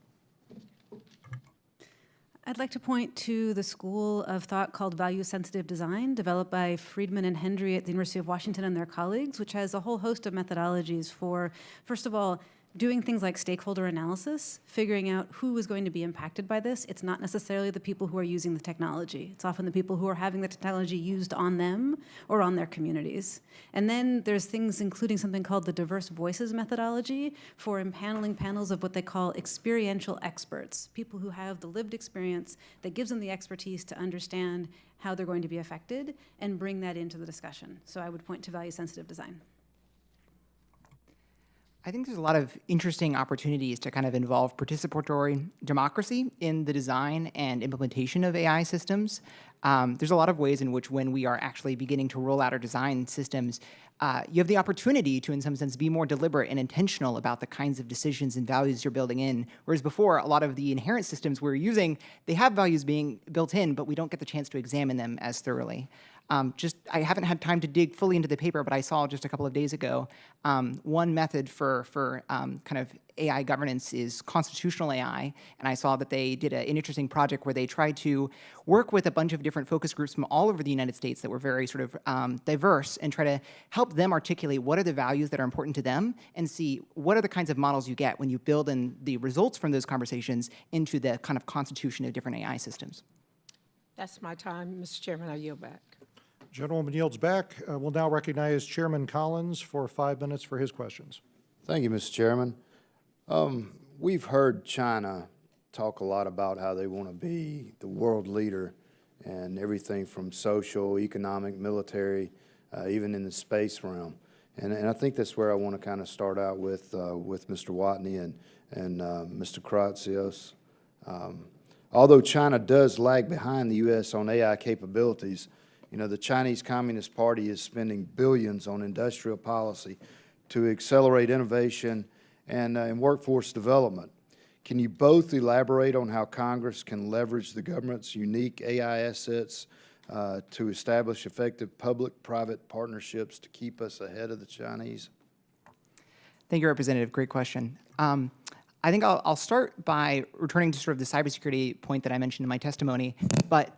I'd like to point to the school of thought called value-sensitive design, developed by Friedman and Hendry at the University of Washington and their colleagues, which has a whole host of methodologies for, first of all, doing things like stakeholder analysis, figuring out who is going to be impacted by this. It's not necessarily the people who are using the technology. It's often the people who are having the technology used on them or on their communities. And then there's things including something called the diverse voices methodology for impaneling panels of what they call experiential experts, people who have the lived experience that gives them the expertise to understand how they're going to be affected and bring that into the discussion. So I would point to value-sensitive design.
I think there's a lot of interesting opportunities to kind of involve participatory democracy in the design and implementation of AI systems. There's a lot of ways in which when we are actually beginning to roll out our design systems, you have the opportunity to, in some sense, be more deliberate and intentional about the kinds of decisions and values you're building in. Whereas before, a lot of the inherent systems we're using, they have values being built in, but we don't get the chance to examine them as thoroughly. I haven't had time to dig fully into the paper, but I saw just a couple of days ago, one method for kind of AI governance is constitutional AI, and I saw that they did an interesting project where they tried to work with a bunch of different focus groups from all over the United States that were very sort of diverse and try to help them articulate what are the values that are important to them and see what are the kinds of models you get when you build in the results from those conversations into the kind of constitution of different AI systems.
That's my time, Mr. Chairman. I yield back.
Gentlewoman yields back. We'll now recognize Chairman Collins for 5 minutes for his questions.
Thank you, Mr. Chairman. We've heard China talk a lot about how they want to be the world leader and everything from social, economic, military, even in the space realm. And I think that's where I want to kind of start out with Mr. Watney and Mr. Kratsios. Although China does lag behind the U.S. on AI capabilities, the Chinese Communist Party is spending billions on industrial policy to accelerate innovation and workforce development. Can you both elaborate on how Congress can leverage the government's unique AI assets to establish effective public-private partnerships to keep us ahead of the Chinese?
Thank you, Representative. Great question. I think I'll start by returning to sort of the cybersecurity point that I mentioned in my testimony, but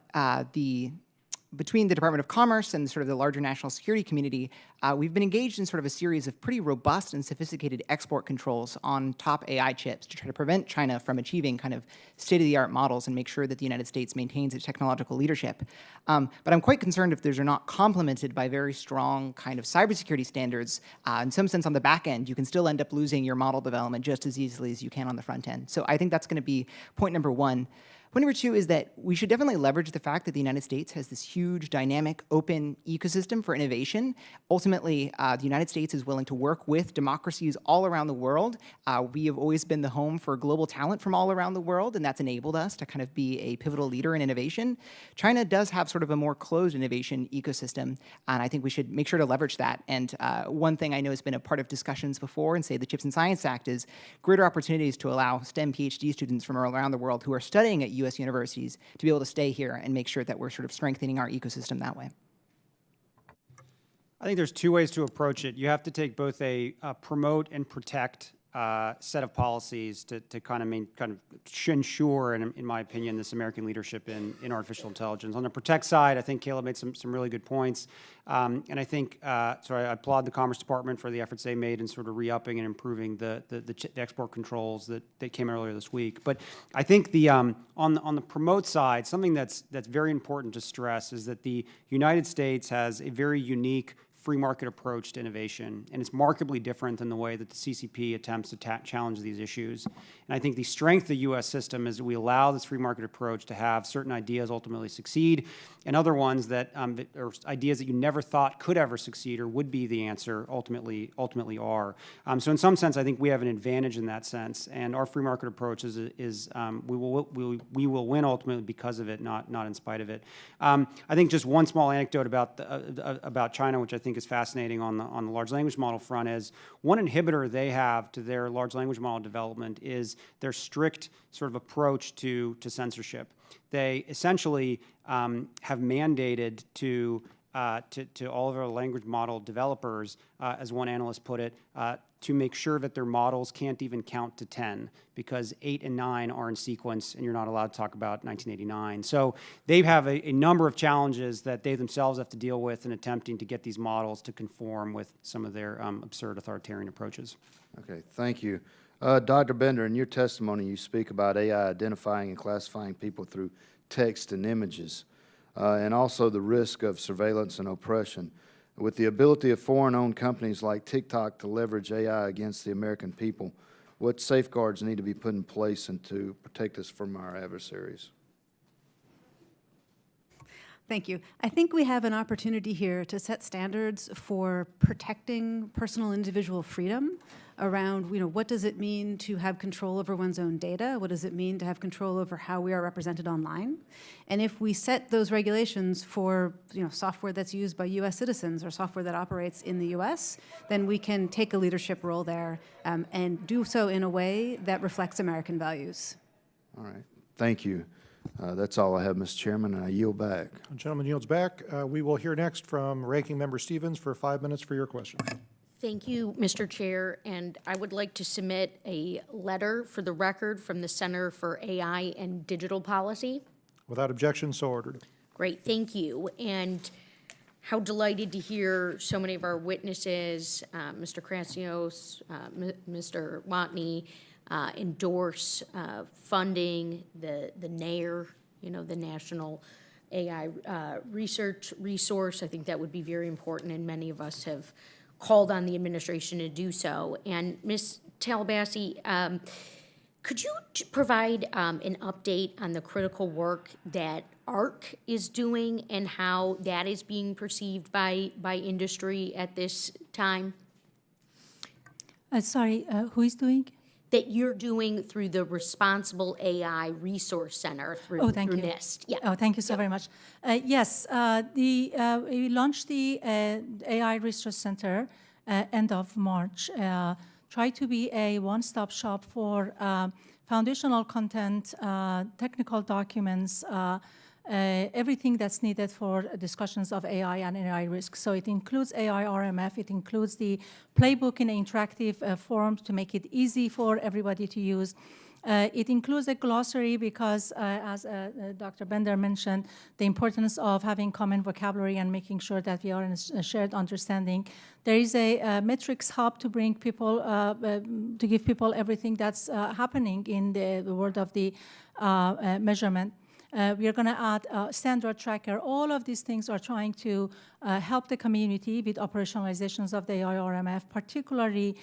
between the Department of Commerce and sort of the larger national security community, we've been engaged in sort of a series of pretty robust and sophisticated export controls on top AI chips to try to prevent China from achieving kind of state-of-the-art models and make sure that the United States maintains its technological leadership. But I'm quite concerned if those are not complemented by very strong kind of cybersecurity standards. In some sense, on the back end, you can still end up losing your model development just as easily as you can on the front end. So I think that's going to be point number one. Point number two is that we should definitely leverage the fact that the United States has this huge, dynamic, open ecosystem for innovation. Ultimately, the United States is willing to work with democracies all around the world. We have always been the home for global talent from all around the world, and that's enabled us to kind of be a pivotal leader in innovation. China does have sort of a more closed innovation ecosystem, and I think we should make sure to leverage that. And one thing I know has been a part of discussions before in, say, the CHIPS and Science Act is greater opportunities to allow STEM PhD students from around the world who are studying at U.S. universities to be able to stay here and make sure that we're sort of strengthening our ecosystem that way.
I think there's two ways to approach it. You have to take both a promote and protect set of policies to kind of ensure, in my opinion, this American leadership in artificial intelligence. On the protect side, I think Caleb made some really good points, and I think so. I applaud the Commerce Department for the efforts they made in sort of re-upping and improving the export controls that came earlier this week. But I think the on the promote side, something that's very important to stress is that the United States has a very unique free market approach to innovation, and it's markedly different than the way that the CCP attempts to challenge these issues. And I think the strength of the U.S. system is that we allow this free market approach to have certain ideas ultimately succeed, and other ones that or ideas that you never thought could ever succeed or would be the answer ultimately are. So in some sense, I think we have an advantage in that sense, and our free market approach is we will win ultimately because of it, not in spite of it. I think just one small anecdote about China, which I think is fascinating on the large language model front, is one inhibitor they have to their large language model development is their strict sort of approach to censorship. They essentially have mandated to all of our language model developers, as one analyst put it, to make sure that their models can't even count to 10 because 8 and 9 are in sequence and you're not allowed to talk about 1989. So they have a number of challenges that they themselves have to deal with in attempting to get these models to conform with some of their absurd authoritarian approaches.
Okay, thank you. Dr. Bender, in your testimony, you speak about AI identifying and classifying people through text and images, and also the risk of surveillance and oppression. With the ability of foreign-owned companies like TikTok to leverage AI against the American people, what safeguards need to be put in place and to protect us from our adversaries?
Thank you. I think we have an opportunity here to set standards for protecting personal individual freedom around, what does it mean to have control over one's own data? What does it mean to have control over how we are represented online? And if we set those regulations for, software that's used by U.S. citizens or software that operates in the U.S., then we can take a leadership role there and do so in a way that reflects American values.
All right, thank you. That's all I have, Mr. Chairman, and I yield back.
The gentleman yields back. We will hear next from Ranking Member Stevens for 5 minutes for your question.
Thank you, Mr. Chair, and I would like to submit a letter for the record from the Center for AI and Digital Policy.
Without objection, so ordered.
Great, thank you. And how delighted to hear so many of our witnesses, Mr. Krasios, Mr. Watney, endorse funding the NAIR, the National AI Research Resource. I think that would be very important, and many of us have called on the administration to do so. And Ms. Talabassi, could you provide an update on the critical work that ARC is doing and how that is being perceived by industry at this time?
Sorry, who is doing?
That you're doing through the Responsible AI Resource Center through NIST. Yeah.
Oh, thank you so very much. Yes, we launched the AI Research Center end of March. Try to be a one-stop shop for foundational content, technical documents, everything that's needed for discussions of AI and AI risk. So it includes AI RMF, it includes the playbook in an interactive form to make it easy for everybody to use. It includes a glossary because, as Dr. Bender mentioned, the importance of having common vocabulary and making sure that we are in a shared understanding. There is a metrics hub to bring people, to give people everything that's happening in the world of the measurement. We are going to add a standard tracker. All of these things are trying to help the community with operationalizations of the AI RMF, particularly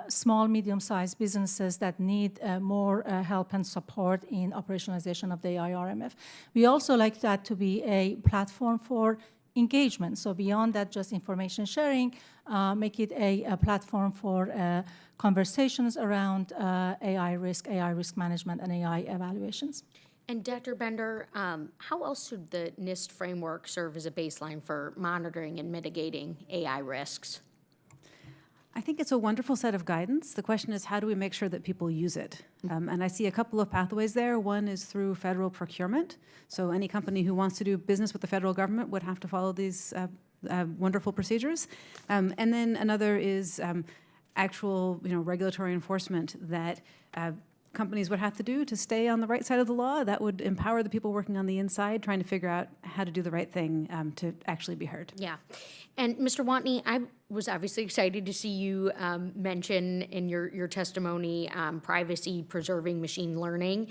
small, medium-sized businesses that need more help and support in operationalization of the AI RMF. We also like that to be a platform for engagement. So beyond that, just information sharing, make it a platform for conversations around AI risk management, and AI evaluations.
And Dr. Bender, how else should the NIST framework serve as a baseline for monitoring and mitigating AI risks?
I think it's a wonderful set of guidance. The question is, how do we make sure that people use it? And I see a couple of pathways there. One is through federal procurement. So any company who wants to do business with the federal government would have to follow these wonderful procedures. And then another is actual regulatory enforcement that companies would have to do to stay on the right side of the law. That would empower the people working on the inside, trying to figure out how to do the right thing to actually be heard.
Yeah. And Mr. Watney, I was obviously excited to see you mention in your testimony privacy-preserving machine learning.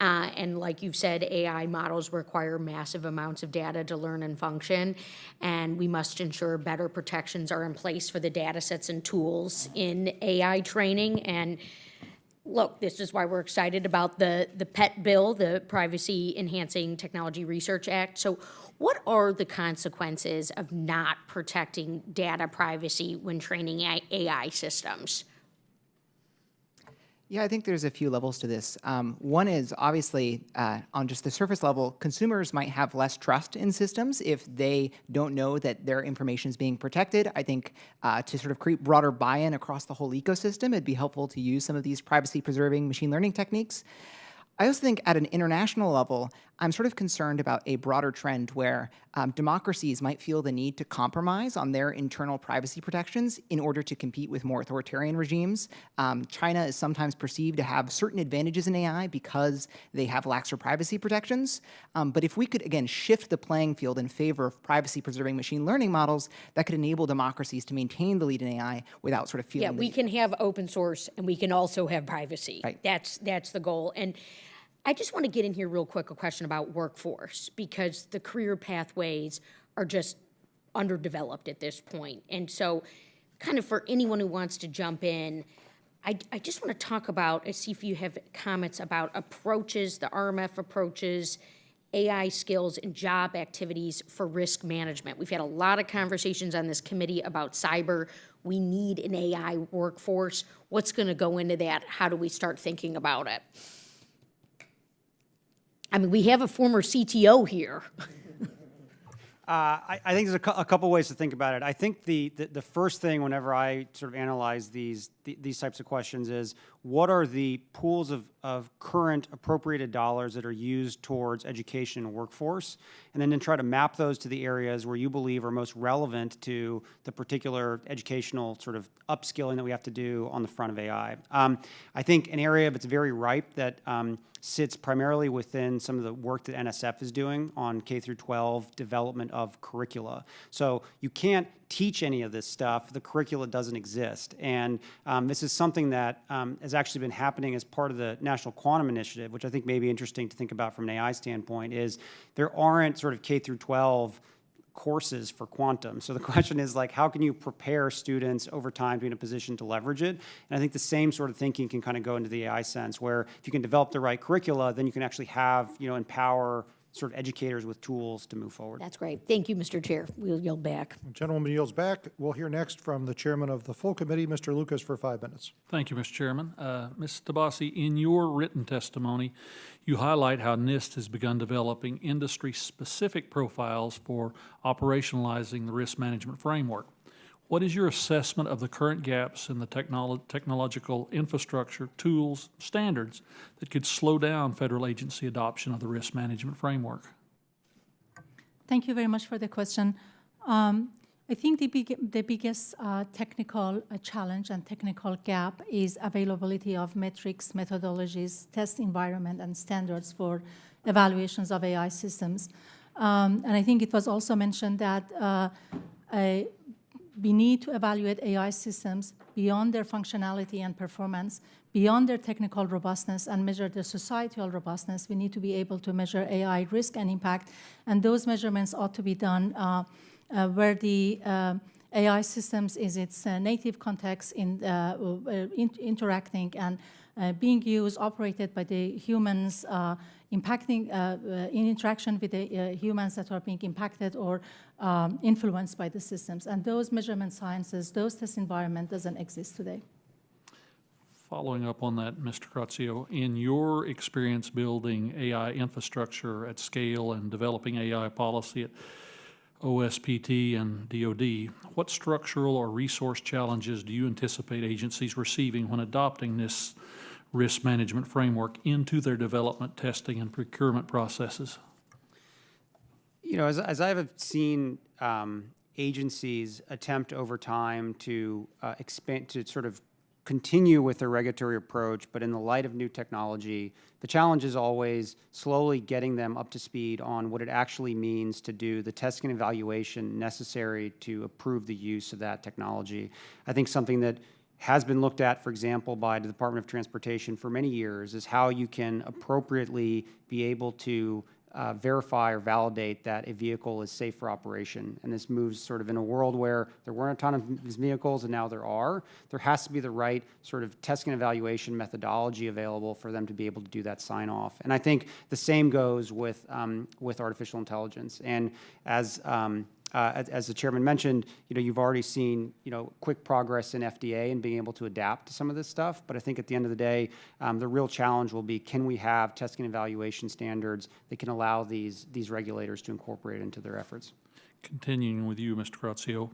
And like you've said, AI models require massive amounts of data to learn and function, and we must ensure better protections are in place for the data sets and tools in AI training. And look, this is why we're excited about the PET bill, the Privacy Enhancing Technology Research Act. So what are the consequences of not protecting data privacy when training AI systems?
Yeah, I think there's a few levels to this. One is obviously on just the surface level, consumers might have less trust in systems if they don't know that their information is being protected. I think to sort of create broader buy-in across the whole ecosystem, it'd be helpful to use some of these privacy-preserving machine learning techniques. I also think at an international level, I'm sort of concerned about a broader trend where democracies might feel the need to compromise on their internal privacy protections in order to compete with more authoritarian regimes. China is sometimes perceived to have certain advantages in AI because they have laxer privacy protections. But if we could, again, shift the playing field in favor of privacy-preserving machine learning models, that could enable democracies to maintain the lead in AI without sort of feeling
Yeah,
the
we
need.
can have open source and we can also have privacy.
Right.
That's the goal. And I just want to get in here real quick, a question about workforce, because the career pathways are just underdeveloped at this point. And so kind of for anyone who wants to jump in, I just want to talk about, see if you have comments about approaches, the RMF approaches, AI skills and job activities for risk management. We've had a lot of conversations on this committee about cyber. We need an AI workforce. What's going to go into that? How do we start thinking about it? I mean, we have a former CTO here.
I think there's a couple ways to think about it. I think the first thing whenever I sort of analyze these types of questions is, what are the pools of current appropriated dollars that are used towards education and workforce, and then try to map those to the areas where you believe are most relevant to the particular educational sort of upskilling that we have to do on the front of AI. I think an area that's very ripe that sits primarily within some of the work that NSF is doing on K through 12 development of curricula. So you can't teach any of this stuff. The curricula doesn't exist. And this is something that has actually been happening as part of the National Quantum Initiative, which I think may be interesting to think about from an AI standpoint, is there aren't sort of K through 12 courses for quantum. So the question is, like, how can you prepare students over time to be in a position to leverage it? And I think the same sort of thinking can kind of go into the AI sense, where if you can develop the right curricula, then you can actually have, empower sort of educators with tools to move forward.
That's great. Thank you, Mr. Chair. We'll yield back.
The gentleman yields back. We'll hear next from the chairman of the full committee, Mr. Lucas, for 5 minutes.
Thank you, Mr. Chairman. Ms. Tabasi, in your written testimony, you highlight how NIST has begun developing industry-specific profiles for operationalizing the risk management framework. What is your assessment of the current gaps in the technological infrastructure, tools, standards that could slow down federal agency adoption of the risk management framework?
Thank you very much for the question. I think the biggest technical challenge and technical gap is availability of metrics, methodologies, test environment, and standards for evaluations of AI systems. And I think it was also mentioned that we need to evaluate AI systems beyond their functionality and performance, beyond their technical robustness, and measure their societal robustness. We need to be able to measure AI risk and impact, and those measurements ought to be done where the AI systems is its native context in interacting and being used, operated by the humans, impacting in interaction with the humans that are being impacted or influenced by the systems. And those measurement sciences, those test environment doesn't exist today.
Following up on that, Mr. Crazio, in your experience building AI infrastructure at scale and developing AI policy at OSPT and DoD, what structural or resource challenges do you anticipate agencies receiving when adopting this risk management framework into their development, testing, and procurement processes?
As I've seen agencies attempt over time to expand, to sort of continue with their regulatory approach, but in the light of new technology, the challenge is always slowly getting them up to speed on what it actually means to do the testing and evaluation necessary to approve the use of that technology. I think something that has been looked at, for example, by the Department of Transportation for many years is how you can appropriately be able to verify or validate that a vehicle is safe for operation. And this moves sort of in a world where there weren't a ton of these vehicles and now there are. There has to be the right sort of testing and evaluation methodology available for them to be able to do that sign off. And I think the same goes with artificial intelligence. And as the chairman mentioned, you've already seen, quick progress in FDA and being able to adapt to some of this stuff. But I think at the end of the day, the real challenge will be, can we have testing and evaluation standards that can allow these regulators to incorporate into their efforts?
Continuing with you, Mr. Grazio,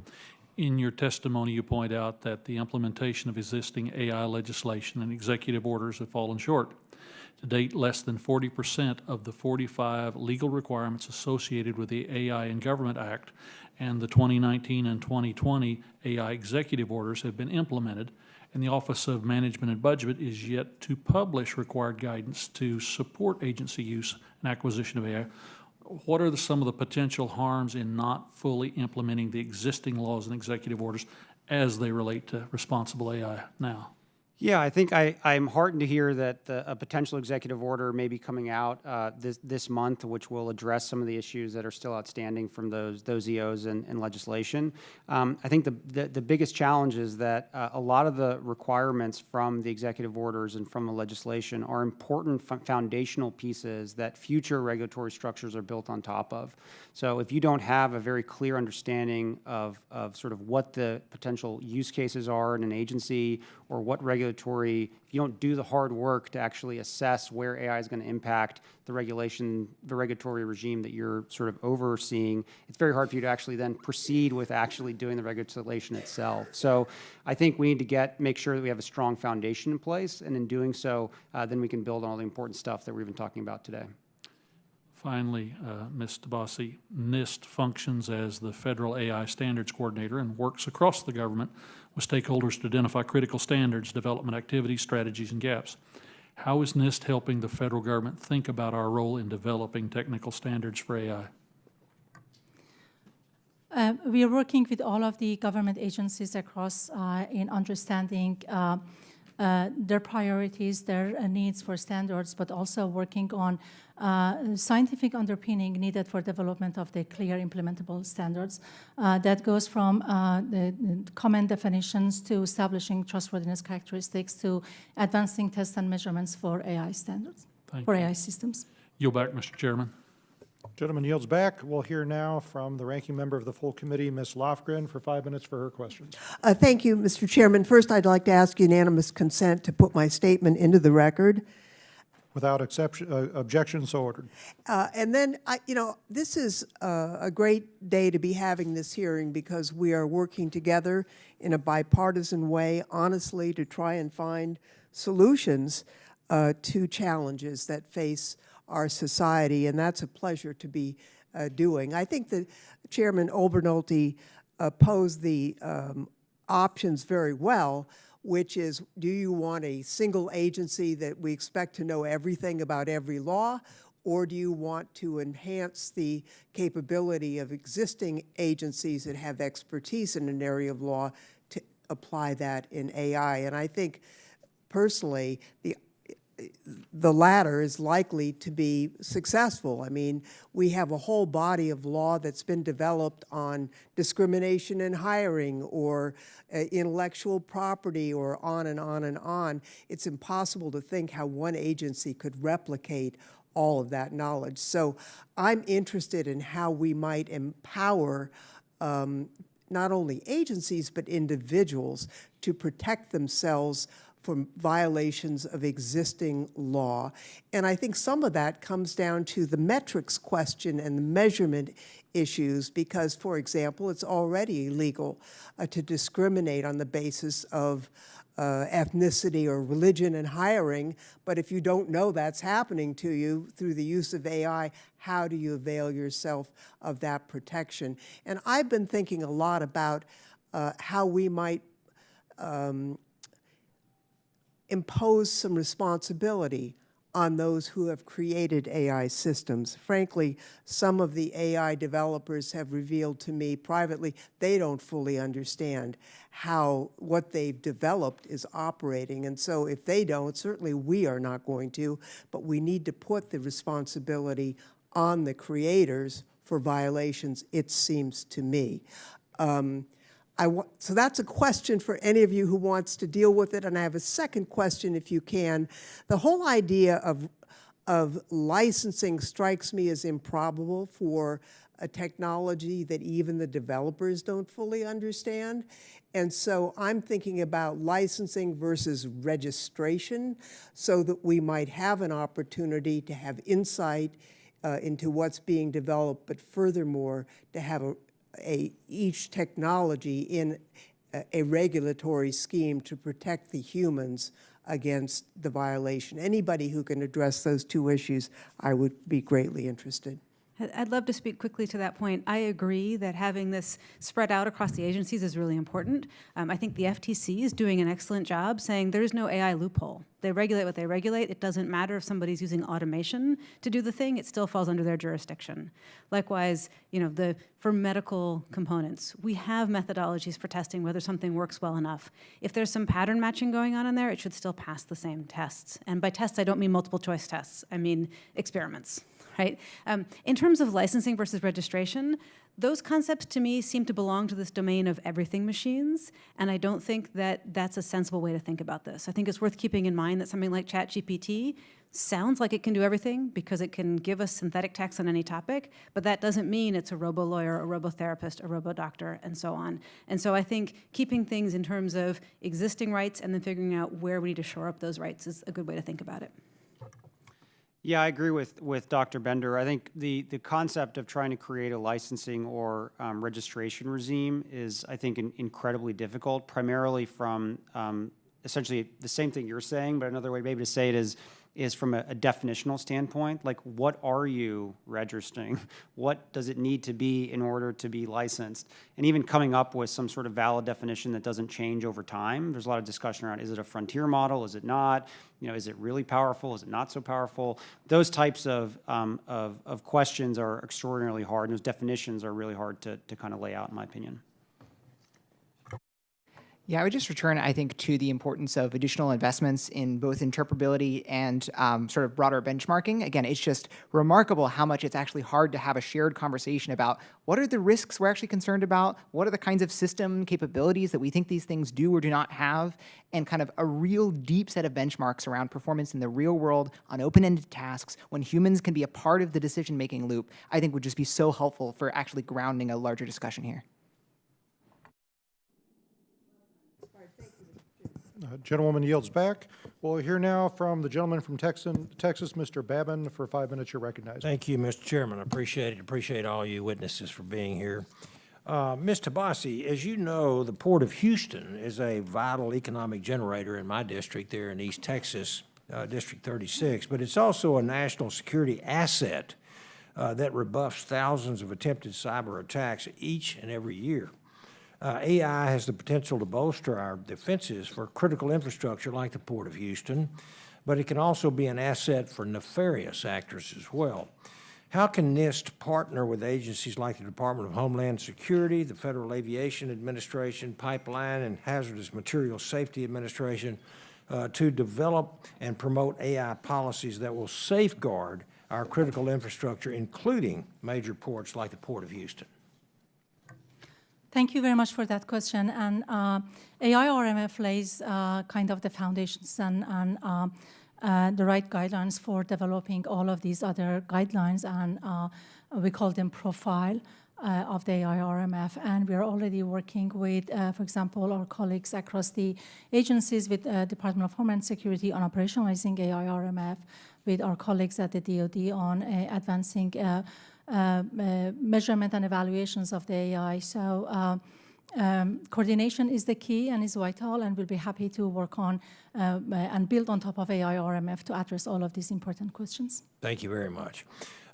in your testimony, you point out that the implementation of existing AI legislation and executive orders have fallen short. To date, less than 40% of the 45 legal requirements associated with the AI in Government Act and the 2019 and 2020 AI executive orders have been implemented, and the Office of Management and Budget is yet to publish required guidance to support agency use and acquisition of AI. What are some of the potential harms in not fully implementing the existing laws and executive orders as they relate to responsible AI now?
Yeah, I think I'm heartened to hear that a potential executive order may be coming out this month, which will address some of the issues that are still outstanding from those EOs and legislation. I think the biggest challenge is that a lot of the requirements from the executive orders and from the legislation are important foundational pieces that future regulatory structures are built on top of. So if you don't have a very clear understanding of sort of what the potential use cases are in an agency, or what if you don't do the hard work to actually assess where AI is going to impact the regulatory regime that you're sort of overseeing, it's very hard for you to actually then proceed with actually doing the regulation itself. So I think we need to make sure that we have a strong foundation in place, and in doing so, then we can build on all the important stuff that we've been talking about today.
Finally, Ms. DeBasi, NIST functions as the Federal AI Standards Coordinator and works across the government with stakeholders to identify critical standards, development activities, strategies, and gaps. How is NIST helping the federal government think about our role in developing technical standards for AI?
We are working with all of the government agencies across in understanding their priorities, their needs for standards, but also working on scientific underpinning needed for development of the clear implementable standards. That goes from the common definitions to establishing trustworthiness characteristics to advancing tests and measurements for AI standards, AI systems.
Yield back, Mr. Chairman.
Gentleman yields back. We'll hear now from the ranking member of the full committee, Ms. Lofgren, for 5 minutes for her questions.
Thank you, Mr. Chairman. First, I'd like to ask unanimous consent to put my statement into the record.
Without objection, so ordered.
And then, this is a great day to be having this hearing because we are working together in a bipartisan way, honestly, to try and find solutions to challenges that face our society, and that's a pleasure to be doing. I think that Chairman Obernolte posed the options very well, which is, do you want a single agency that we expect to know everything about every law, or do you want to enhance the capability of existing agencies that have expertise in an area of law to apply that in AI? And I think, personally, the latter is likely to be successful. I mean, we have a whole body of law that's been developed on discrimination in hiring or intellectual property or on and on and on. It's impossible to think how one agency could replicate all of that knowledge. So I'm interested in how we might empower not only agencies but individuals to protect themselves from violations of existing law. And I think some of that comes down to the metrics question and the measurement issues because, for example, it's already illegal to discriminate on the basis of ethnicity or religion in hiring, but if you don't know that's happening to you through the use of AI, how do you avail yourself of that protection? And I've been thinking a lot about how we might impose some responsibility on those who have created AI systems. Frankly, some of the AI developers have revealed to me privately they don't fully understand how what they've developed is operating. And so if they don't, certainly we are not going to, but we need to put the responsibility on the creators for violations, it seems to me. So that's a question for any of you who wants to deal with it. And I have a second question, if you can. The whole idea of licensing strikes me as improbable for a technology that even the developers don't fully understand. And so I'm thinking about licensing versus registration so that we might have an opportunity to have insight into what's being developed, but furthermore, to have each technology in a regulatory scheme to protect the humans against the violation. Anybody who can address those two issues, I would be greatly interested.
I'd love to speak quickly to that point. I agree that having this spread out across the agencies is really important. I think the FTC is doing an excellent job saying there is no AI loophole. They regulate what they regulate. It doesn't matter if somebody's using automation to do the thing, it still falls under their jurisdiction. Likewise, for medical components, we have methodologies for testing whether something works well enough. If there's some pattern matching going on in there, it should still pass the same tests. And by tests, I don't mean multiple choice tests. I mean experiments. Right? In terms of licensing versus registration, those concepts to me seem to belong to this domain of everything machines, and I don't think that that's a sensible way to think about this. I think it's worth keeping in mind that something like ChatGPT sounds like it can do everything because it can give us synthetic text on any topic, but that doesn't mean it's a robo-lawyer, a robo-therapist, a robo-doctor, and so on. And so I think keeping things in terms of existing rights and then figuring out where we need to shore up those rights is a good way to think about it.
Yeah, I agree with Dr. Bender. I think the concept of trying to create a licensing or registration regime is, I think, incredibly difficult, primarily from essentially the same thing you're saying, but another way maybe to say it is from a definitional standpoint. Like, what are you registering? What does it need to be in order to be licensed? And even coming up with some sort of valid definition that doesn't change over time. There's a lot of discussion around, is it a frontier model? Is it not? Is it really powerful? Is it not so powerful? Those types of questions are extraordinarily hard, and those definitions are really hard to kind of lay out, in my opinion.
Yeah, I would just return, I think, to the importance of additional investments in both interpretability and sort of broader benchmarking. Again, it's just remarkable how much it's actually hard to have a shared conversation about what are the risks we're actually concerned about, what are the kinds of system capabilities that we think these things do or do not have, and kind of a real deep set of benchmarks around performance in the real world on open-ended tasks when humans can be a part of the decision-making loop, I think would just be so helpful for actually grounding a larger discussion here.
Gentlewoman yields back. We'll hear now from the gentleman from Texas, Mr. Babin. For 5 minutes, you're recognized.
Thank you, Mr. Chairman. I appreciate it. Appreciate all you witnesses for being here. Ms. Tabasi, as you know, the Port of Houston is a vital economic generator in my district there in East Texas, District 36, but it's also a national security asset that rebuffs thousands of attempted cyber attacks each and every year. AI has the potential to bolster our defenses for critical infrastructure like the Port of Houston, but it can also be an asset for nefarious actors as well. How can NIST partner with agencies like the Department of Homeland Security, the Federal Aviation Administration, Pipeline and Hazardous Materials Safety Administration to develop and promote AI policies that will safeguard our critical infrastructure, including major ports like the Port of Houston?
Thank you very much for that question. And AI-RMF lays kind of the foundations and the right guidelines for developing all of these other guidelines, and we call them profile of the AI-RMF. And we are already working with, for example, our colleagues across the agencies with Department of Homeland Security on operationalizing AI-RMF, with our colleagues at the DoD on advancing measurement and evaluations of the AI. So coordination is the key and is vital, and we'll be happy to work on and build on top of AI-RMF to address all of these important questions.
Thank you very much.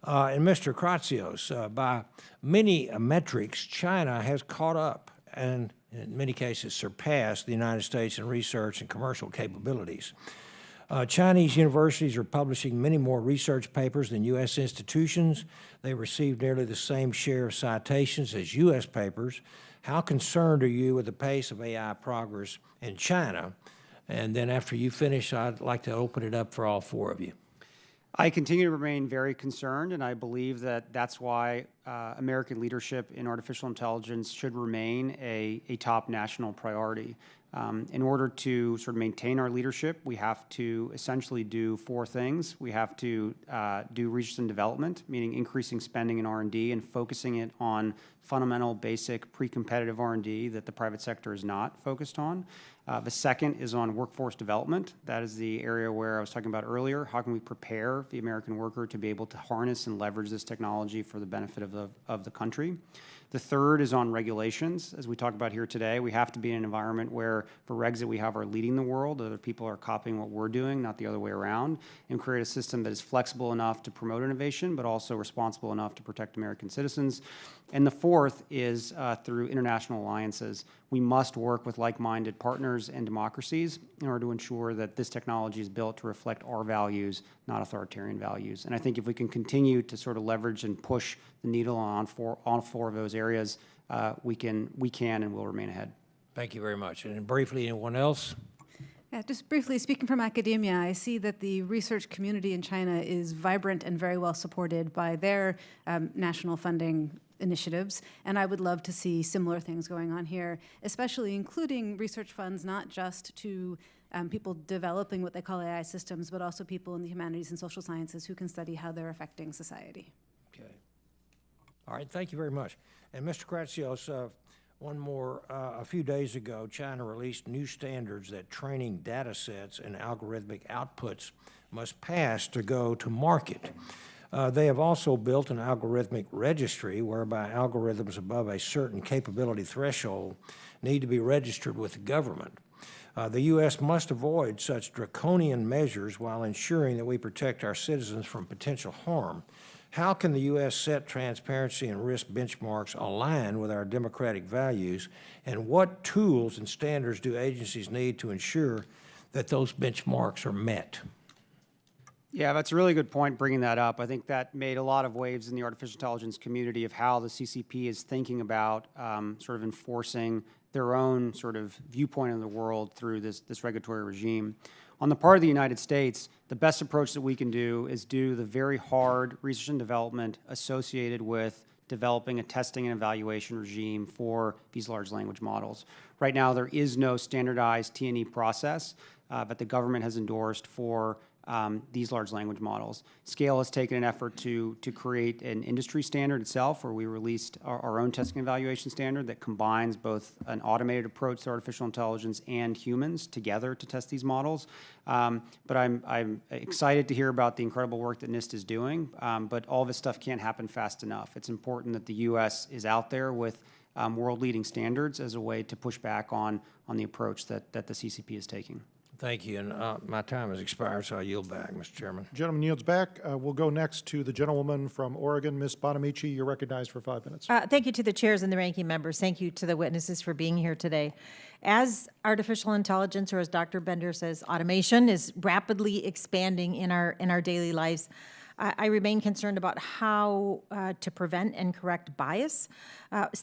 And Mr. Kratsios, by many metrics, China has caught up and in many cases surpass the United States in research and commercial capabilities. Chinese universities are publishing many more research papers than U.S. institutions. They receive nearly the same share of citations as U.S. papers. How concerned are you with the pace of AI progress in China? And then after you finish, I'd like to open it up for all four of you.
I continue to remain very concerned, and I believe that that's why American leadership in artificial intelligence should remain a top national priority. In order to sort of maintain our leadership, we have to essentially do four things. We have to do research and development, meaning increasing spending in R&D and focusing it on fundamental, basic, pre-competitive R&D that the private sector is not focused on. The second is on workforce development. That is the area where I was talking about earlier. How can we prepare the American worker to be able to harness and leverage this technology for the benefit of the country? The third is on regulations. As we talk about here today, we have to be in an environment where the regs that we have are leading the world. Other people are copying what we're doing, not the other way around, and create a system that is flexible enough to promote innovation, but also responsible enough to protect American citizens. And the fourth is through international alliances. We must work with like-minded partners and democracies in order to ensure that this technology is built to reflect our values, not authoritarian values. And I think if we can continue to sort of leverage and push the needle on all four of those areas, we can and will remain ahead.
Thank you very much. And briefly, anyone else?
Yeah, just briefly, speaking from academia, I see that the research community in China is vibrant and very well supported by their national funding initiatives, and I would love to see similar things going on here, especially including research funds, not just to people developing what they call AI systems, but also people in the humanities and social sciences who can study how they're affecting society.
Okay. All right, thank you very much. And Mr. Kratsios, one more. A few days ago, China released new standards that training data sets and algorithmic outputs must pass to go to market. They have also built an algorithmic registry whereby algorithms above a certain capability threshold need to be registered with the government. The U.S. must avoid such draconian measures while ensuring that we protect our citizens from potential harm. How can the U.S. set transparency and risk benchmarks align with our democratic values, and what tools and standards do agencies need to ensure that those benchmarks are met?
Yeah, that's a really good point, bringing that up. I think that made a lot of waves in the artificial intelligence community of how the CCP is thinking about sort of enforcing their own sort of viewpoint of the world through this regulatory regime. On the part of the United States, the best approach that we can do is do the very hard research and development associated with developing a testing and evaluation regime for these large language models. Right now, there is no standardized T&E process that the government has endorsed for these large language models. Scale has taken an effort to create an industry standard itself, where we released our own testing and evaluation standard that combines both an automated approach to artificial intelligence and humans together to test these models. But I'm excited to hear about the incredible work that NIST is doing, but all this stuff can't happen fast enough. It's important that the U.S. is out there with world-leading standards as a way to push back on the approach that the CCP is taking.
Thank you, and my time has expired, so I yield back, Mr. Chairman.
Gentleman yields back. We'll go next to the gentlewoman from Oregon, Ms. Bonamici. You're recognized for 5 minutes.
Thank you to the chairs and the ranking members. Thank you to the witnesses for being here today. As artificial intelligence, or as Dr. Bender says, automation is rapidly expanding in our daily lives, I remain concerned about how to prevent and correct bias.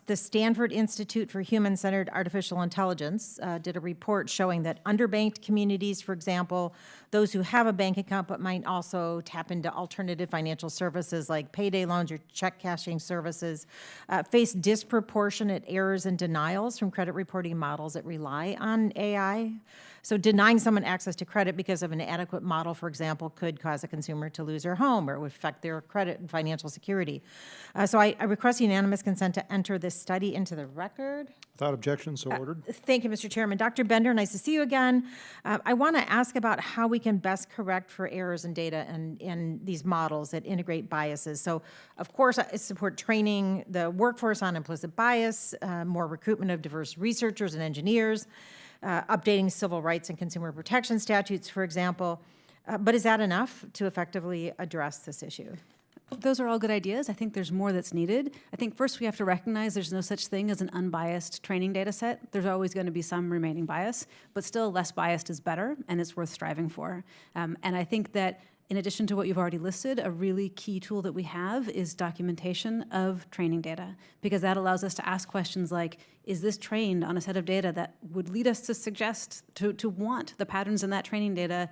The Stanford Institute for Human-Centered Artificial Intelligence did a report showing that underbanked communities, for example, those who have a bank account but might also tap into alternative financial services like payday loans or check cashing services, face disproportionate errors and denials from credit reporting models that rely on AI. So denying someone access to credit because of an inadequate model, for example, could cause a consumer to lose their home or it would affect their credit and financial security. So I request unanimous consent to enter this study into the record.
Without objection, so ordered.
Thank you, Mr. Chairman. Dr. Bender, nice to see you again. I want to ask about how we can best correct for errors in data and in these models that integrate biases. So, of course, I support training the workforce on implicit bias, more recruitment of diverse researchers and engineers, updating civil rights and consumer protection statutes, for example. But is that enough to effectively address this issue?
Those are all good ideas. I think there's more that's needed. I think first we have to recognize there's no such thing as an unbiased training data set. There's always going to be some remaining bias, but still less biased is better, and it's worth striving for. And I think that in addition to what you've already listed, a really key tool that we have is documentation of training data, because that allows us to ask questions like, is this trained on a set of data that would lead us to suggest, to want the patterns in that training data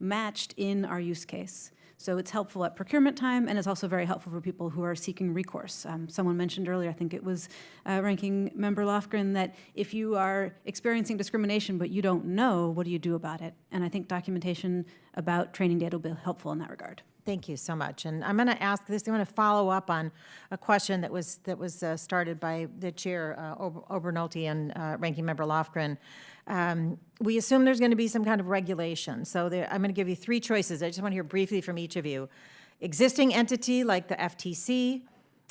matched in our use case? So it's helpful at procurement time, and it's also very helpful for people who are seeking recourse. Someone mentioned earlier, I think it was Ranking Member Lofgren, that if you are experiencing discrimination but you don't know, what do you do about it? And I think documentation about training data will be helpful in that regard.
Thank you so much. And I'm going to ask this, I'm going to follow up on a question that was started by the chair, Obernolte, and Ranking Member Lofgren. We assume there's going to be some kind of regulation. So I'm going to give you three choices. I just want to hear briefly from each of you. Existing entity like the FTC,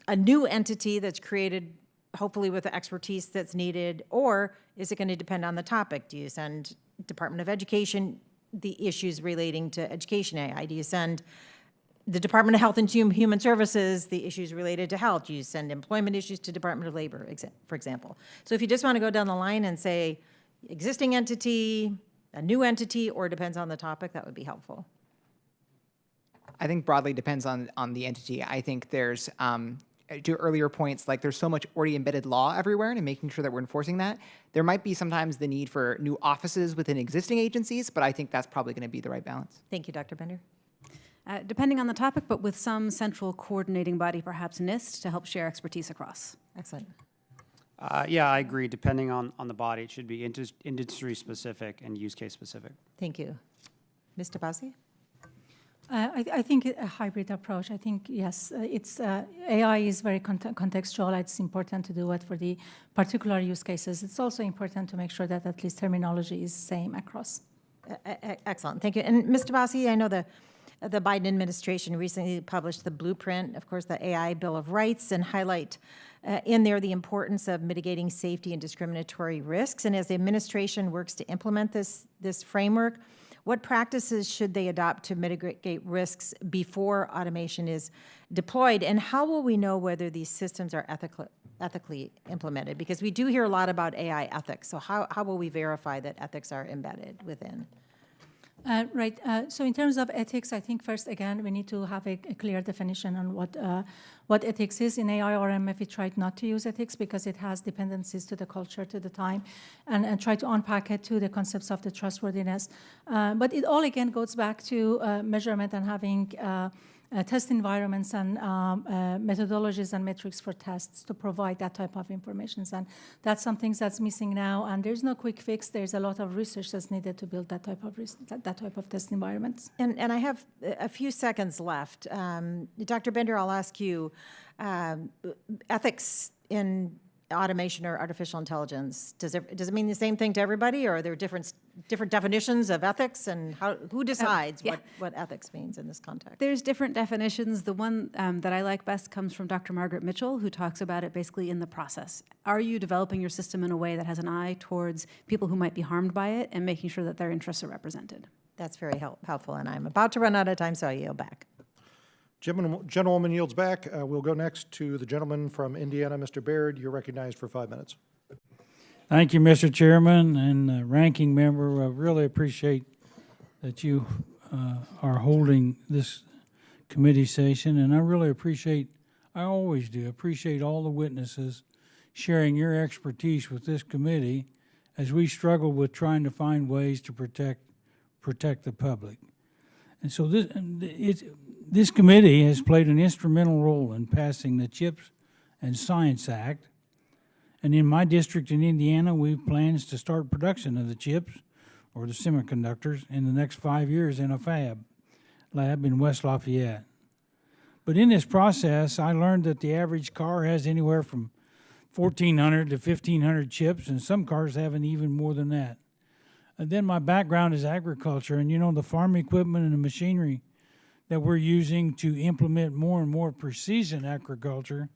a new entity that's created hopefully with the expertise that's needed, or is it going to depend on the topic? Do you send Department of Education the issues relating to education AI? Do you send the Department of Health and Human Services the issues related to health? Do you send employment issues to Department of Labor, for example? So if you just want to go down the line and say existing entity, a new entity, or depends on the topic, that would be helpful.
I think broadly depends on the entity. I think there's, to earlier points, like there's so much already embedded law everywhere, and making sure that we're enforcing that. There might be sometimes the need for new offices within existing agencies, but I think that's probably going to be the right balance.
Thank you, Dr. Bender.
Depending on the topic, but with some central coordinating body, perhaps NIST, to help share expertise across.
Excellent.
Yeah, I agree. Depending on the body, it should be industry-specific and use case-specific.
Thank you. Ms. Tabasi?
I think a hybrid approach. I think, yes, AI is very contextual. It's important to do it for the particular use cases. It's also important to make sure that at least terminology is same across.
Excellent, thank you. And Ms. Tabasi, I know the Biden administration recently published the blueprint, of course, the AI Bill of Rights, and highlight in there the importance of mitigating safety and discriminatory risks. And as the administration works to implement this framework, what practices should they adopt to mitigate risks before automation is deployed? And how will we know whether these systems are ethically implemented? Because we do hear a lot about AI ethics. So how will we verify that ethics are embedded within?
Right. So in terms of ethics, I think first, again, we need to have a clear definition on what ethics is. In AI or MF, we tried not to use ethics because it has dependencies to the culture, to the time, and try to unpack it to the concepts of the trustworthiness. But it all, again, goes back to measurement and having test environments and methodologies and metrics for tests to provide that type of information. And that's something that's missing now. And there's no quick fix. There's a lot of research that's needed to build that type of test environments.
And I have a few seconds left. Dr. Bender, I'll ask you, ethics in automation or artificial intelligence, does it mean the same thing to everybody, or are there different definitions of ethics, and who decides what ethics means in this context?
There's different definitions. The one that I like best comes from Dr. Margaret Mitchell, who talks about it basically in the process. Are you developing your system in a way that has an eye towards people who might be harmed by it and making sure that their interests are represented?
That's very helpful, and I'm about to run out of time, so I yield back.
Gentlewoman yields back. We'll go next to the gentleman from Indiana, Mr. Baird. You're recognized for 5 minutes.
Thank you, Mr. Chairman and Ranking Member. I really appreciate that you are holding this committee session, and I always do appreciate all the witnesses sharing your expertise with this committee as we struggle with trying to find ways to protect the public. And so this committee has played an instrumental role in passing the CHIPS and Science Act. And in my district in Indiana, we have plans to start production of the chips, or the semiconductors, in the next 5 years in a fab lab in West Lafayette. But in this process, I learned that the average car has anywhere from 1,400 to 1,500 chips, and some cars have even more than that. And then my background is agriculture, and the farm equipment and the machinery that we're using to implement more and more precision agriculture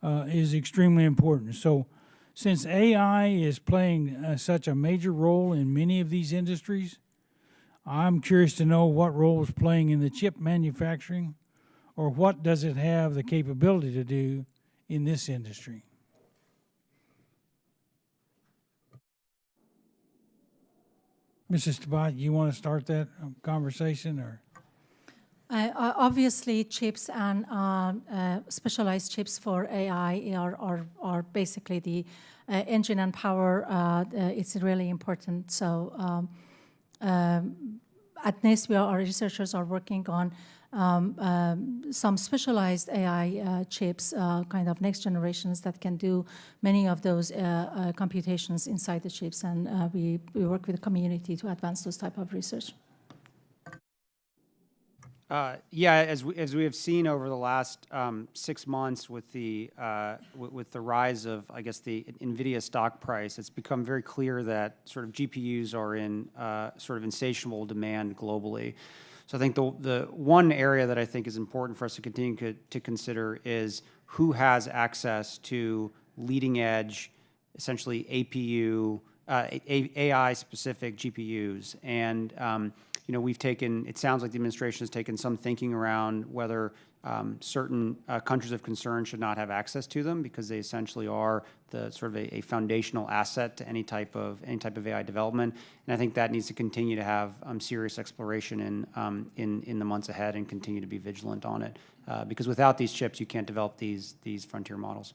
is extremely important. So since AI is playing such a major role in many of these industries, I'm curious to know what role it's playing in the chip manufacturing or what does it have the capability to do in this industry? Mrs. Tabat, you want to start that conversation, or?
Obviously, chips and specialized chips for AI are basically the engine and power. It's really important. So at NIST, our researchers are working on some specialized AI chips, kind of next generations that can do many of those computations inside the chips. And we work with the community to advance those type of research.
Yeah, as we have seen over the last 6 months with the rise of, I guess, the NVIDIA stock price, it's become very clear that sort of GPUs are in sort of insatiable demand globally. So I think the one area that I think is important for us to continue to consider is who has access to leading edge, essentially APU, AI-specific GPUs. And you know, it sounds like the administration has taken some thinking around whether certain countries of concern should not have access to them because they essentially are the sort of a foundational asset to any type of AI development. And I think that needs to continue to have serious exploration in the months ahead and continue to be vigilant on it. Because without these chips, you can't develop these frontier models.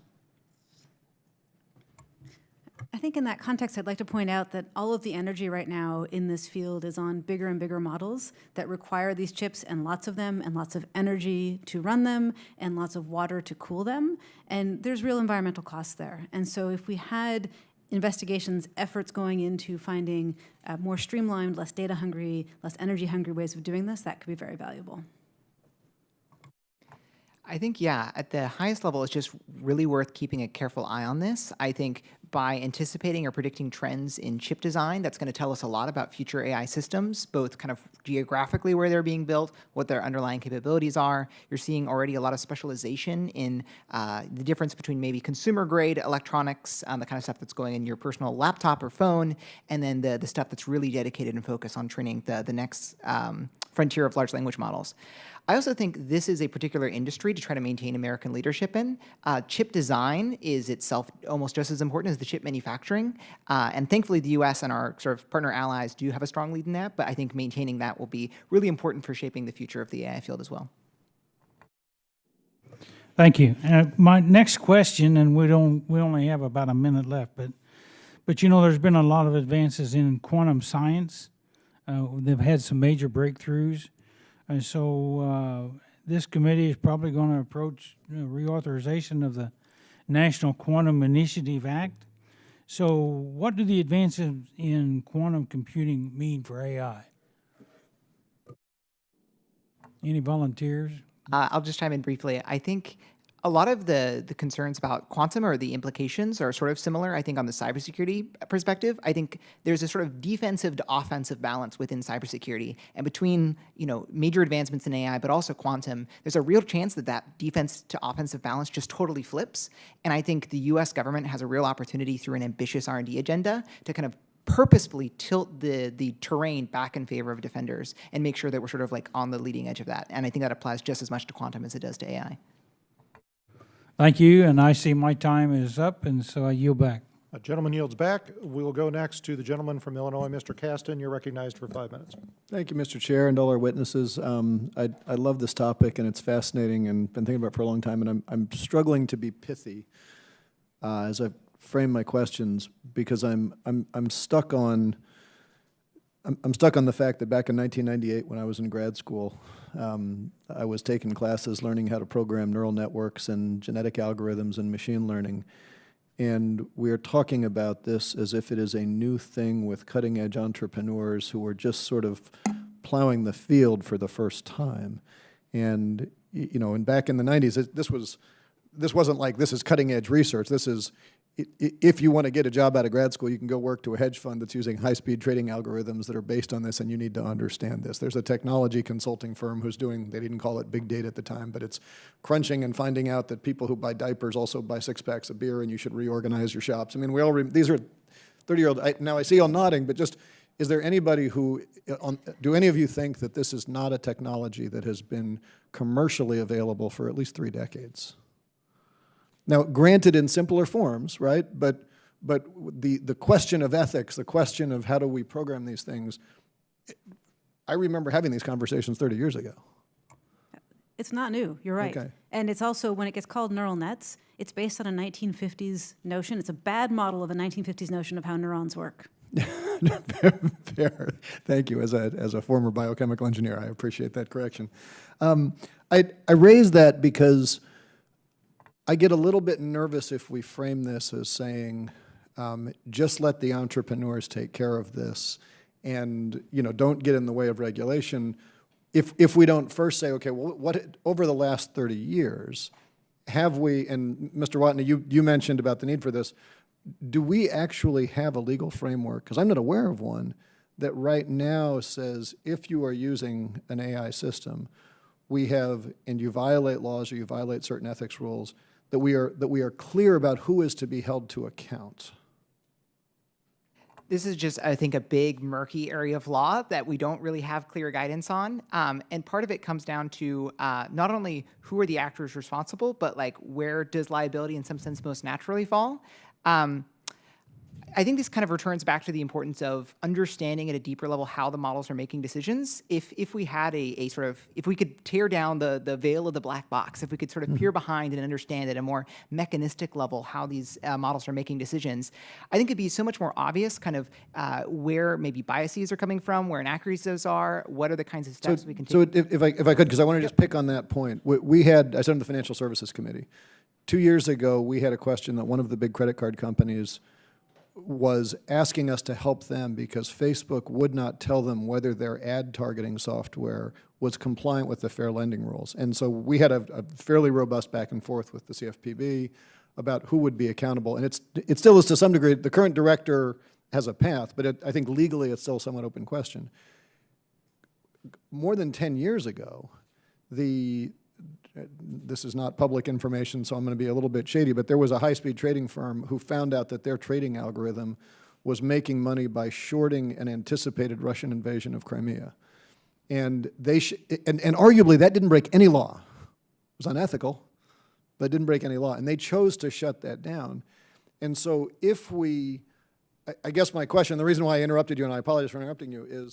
I think in that context, I'd like to point out that all of the energy right now in this field is on bigger and bigger models that require these chips and lots of them and lots of energy to run them and lots of water to cool them. And there's real environmental costs there. And so if we had investigations, efforts going into finding more streamlined, less data hungry, less energy hungry ways of doing this, that could be very valuable.
I think, yeah, at the highest level, it's just really worth keeping a careful eye on this. I think by anticipating or predicting trends in chip design, that's going to tell us a lot about future AI systems, both kind of geographically where they're being built, what their underlying capabilities are. You're seeing already a lot of specialization in the difference between maybe consumer-grade electronics, the kind of stuff that's going in your personal laptop or phone, and then the stuff that's really dedicated and focused on training the next frontier of large language models. I also think this is a particular industry to try to maintain American leadership in. Chip design is itself almost just as important as the chip manufacturing. And thankfully, the US and our sort of partner allies do have a strong lead in that, but I think maintaining that will be really important for shaping the future of the AI field as well.
Thank you. My next question, and we only have about a minute left, but you know, there's been a lot of advances in quantum science. They've had some major breakthroughs. And so this committee is probably going to approach reauthorization of the National Quantum Initiative Act. So what do the advances in quantum computing mean for AI? Any volunteers?
I'll just chime in briefly. I think a lot of the concerns about quantum or the implications are sort of similar, I think, on the cybersecurity perspective. I think there's a sort of defensive to offensive balance within cybersecurity. And between, you know, major advancements in AI, but also quantum, there's a real chance that that defense to offensive balance just totally flips. And I think the US government has a real opportunity through an ambitious R&D agenda to kind of purposefully tilt the terrain back in favor of defenders and make sure that we're sort of like on the leading edge of that. And I think that applies just as much to quantum as it does to AI.
Thank you, and I see my time is up, and so I yield back.
A gentleman yields back. We will go next to the gentleman from Illinois, Mr. Caston. You're recognized for 5 minutes.
Thank you, Mr. Chair, and all our witnesses. I love this topic, and it's fascinating, and been thinking about it for a long time, and I'm struggling to be pithy as I frame my questions because I'm stuck on the fact that back in 1998, when I was in grad school, I was taking classes learning how to program neural networks and genetic algorithms and machine learning. And we're talking about this as if it is a new thing with cutting-edge entrepreneurs who are just sort of plowing the field for the first time. And, you know, and back in the 90s, this wasn't like this is cutting-edge research. This is, if you want to get a job out of grad school, you can go work to a hedge fund that's using high-speed trading algorithms that are based on this, and you need to understand this. There's a technology consulting firm who's doing, they didn't call it big data at the time, but it's crunching and finding out that people who buy diapers also buy 6 packs of beer, and you should reorganize your shops. I mean, these are 30-year-old, now I see you all nodding, but just, is there anybody who, do any of you think that this is not a technology that has been commercially available for at least 3 decades? Now, granted in simpler forms, right? But the question of ethics, the question of how do we program these things, I remember having these conversations 30 years ago.
It's not new, you're right.
Okay.
And it's also, when it gets called neural nets, it's based on a 1950s notion. It's a bad model of a 1950s notion of how neurons work.
Fair. Thank you. As a former biochemical engineer, I appreciate that correction. I raise that because I get a little bit nervous if we frame this as saying, just let the entrepreneurs take care of this, and don't get in the way of regulation. If we don't first say, okay, well, what over the last 30 years have we? And Mr. Watney, you mentioned about the need for this. Do we actually have a legal framework? Because I'm not aware of one that right now says if you are using an AI system, we have, and you violate laws or you violate certain ethics rules, that we are clear about who is to be held to account.
This is just, I think, a big murky area of law that we don't really have clear guidance on. And part of it comes down to not only who are the actors responsible, but like where does liability in some sense most naturally fall? I think this kind of returns back to the importance of understanding at a deeper level how the models are making decisions. If we had a sort of, if we could tear down the veil of the black box, if we could sort of peer behind and understand at a more mechanistic level how these models are making decisions, I think it'd be so much more obvious kind of where maybe biases are coming from, where inaccuracies are, what are the kinds of steps we can take.
So if I could, because I want to just pick on that point. I sat on the Financial Services Committee. 2 years ago, we had a question that one of the big credit card companies was asking us to help them because Facebook would not tell them whether their ad targeting software was compliant with the fair lending rules. And so we had a fairly robust back and forth with the CFPB about who would be accountable. And it still is to some degree, the current director has a path, but I think legally it's still a somewhat open question. More than 10 years ago, this is not public information, so I'm going to be a little bit shady, but there was a high-speed trading firm who found out that their trading algorithm was making money by shorting an anticipated Russian invasion of Crimea. And and arguably that didn't break any law. It was unethical, but it didn't break any law. And they chose to shut that down. And so I guess my question, the reason why I interrupted you, and I apologize for interrupting you,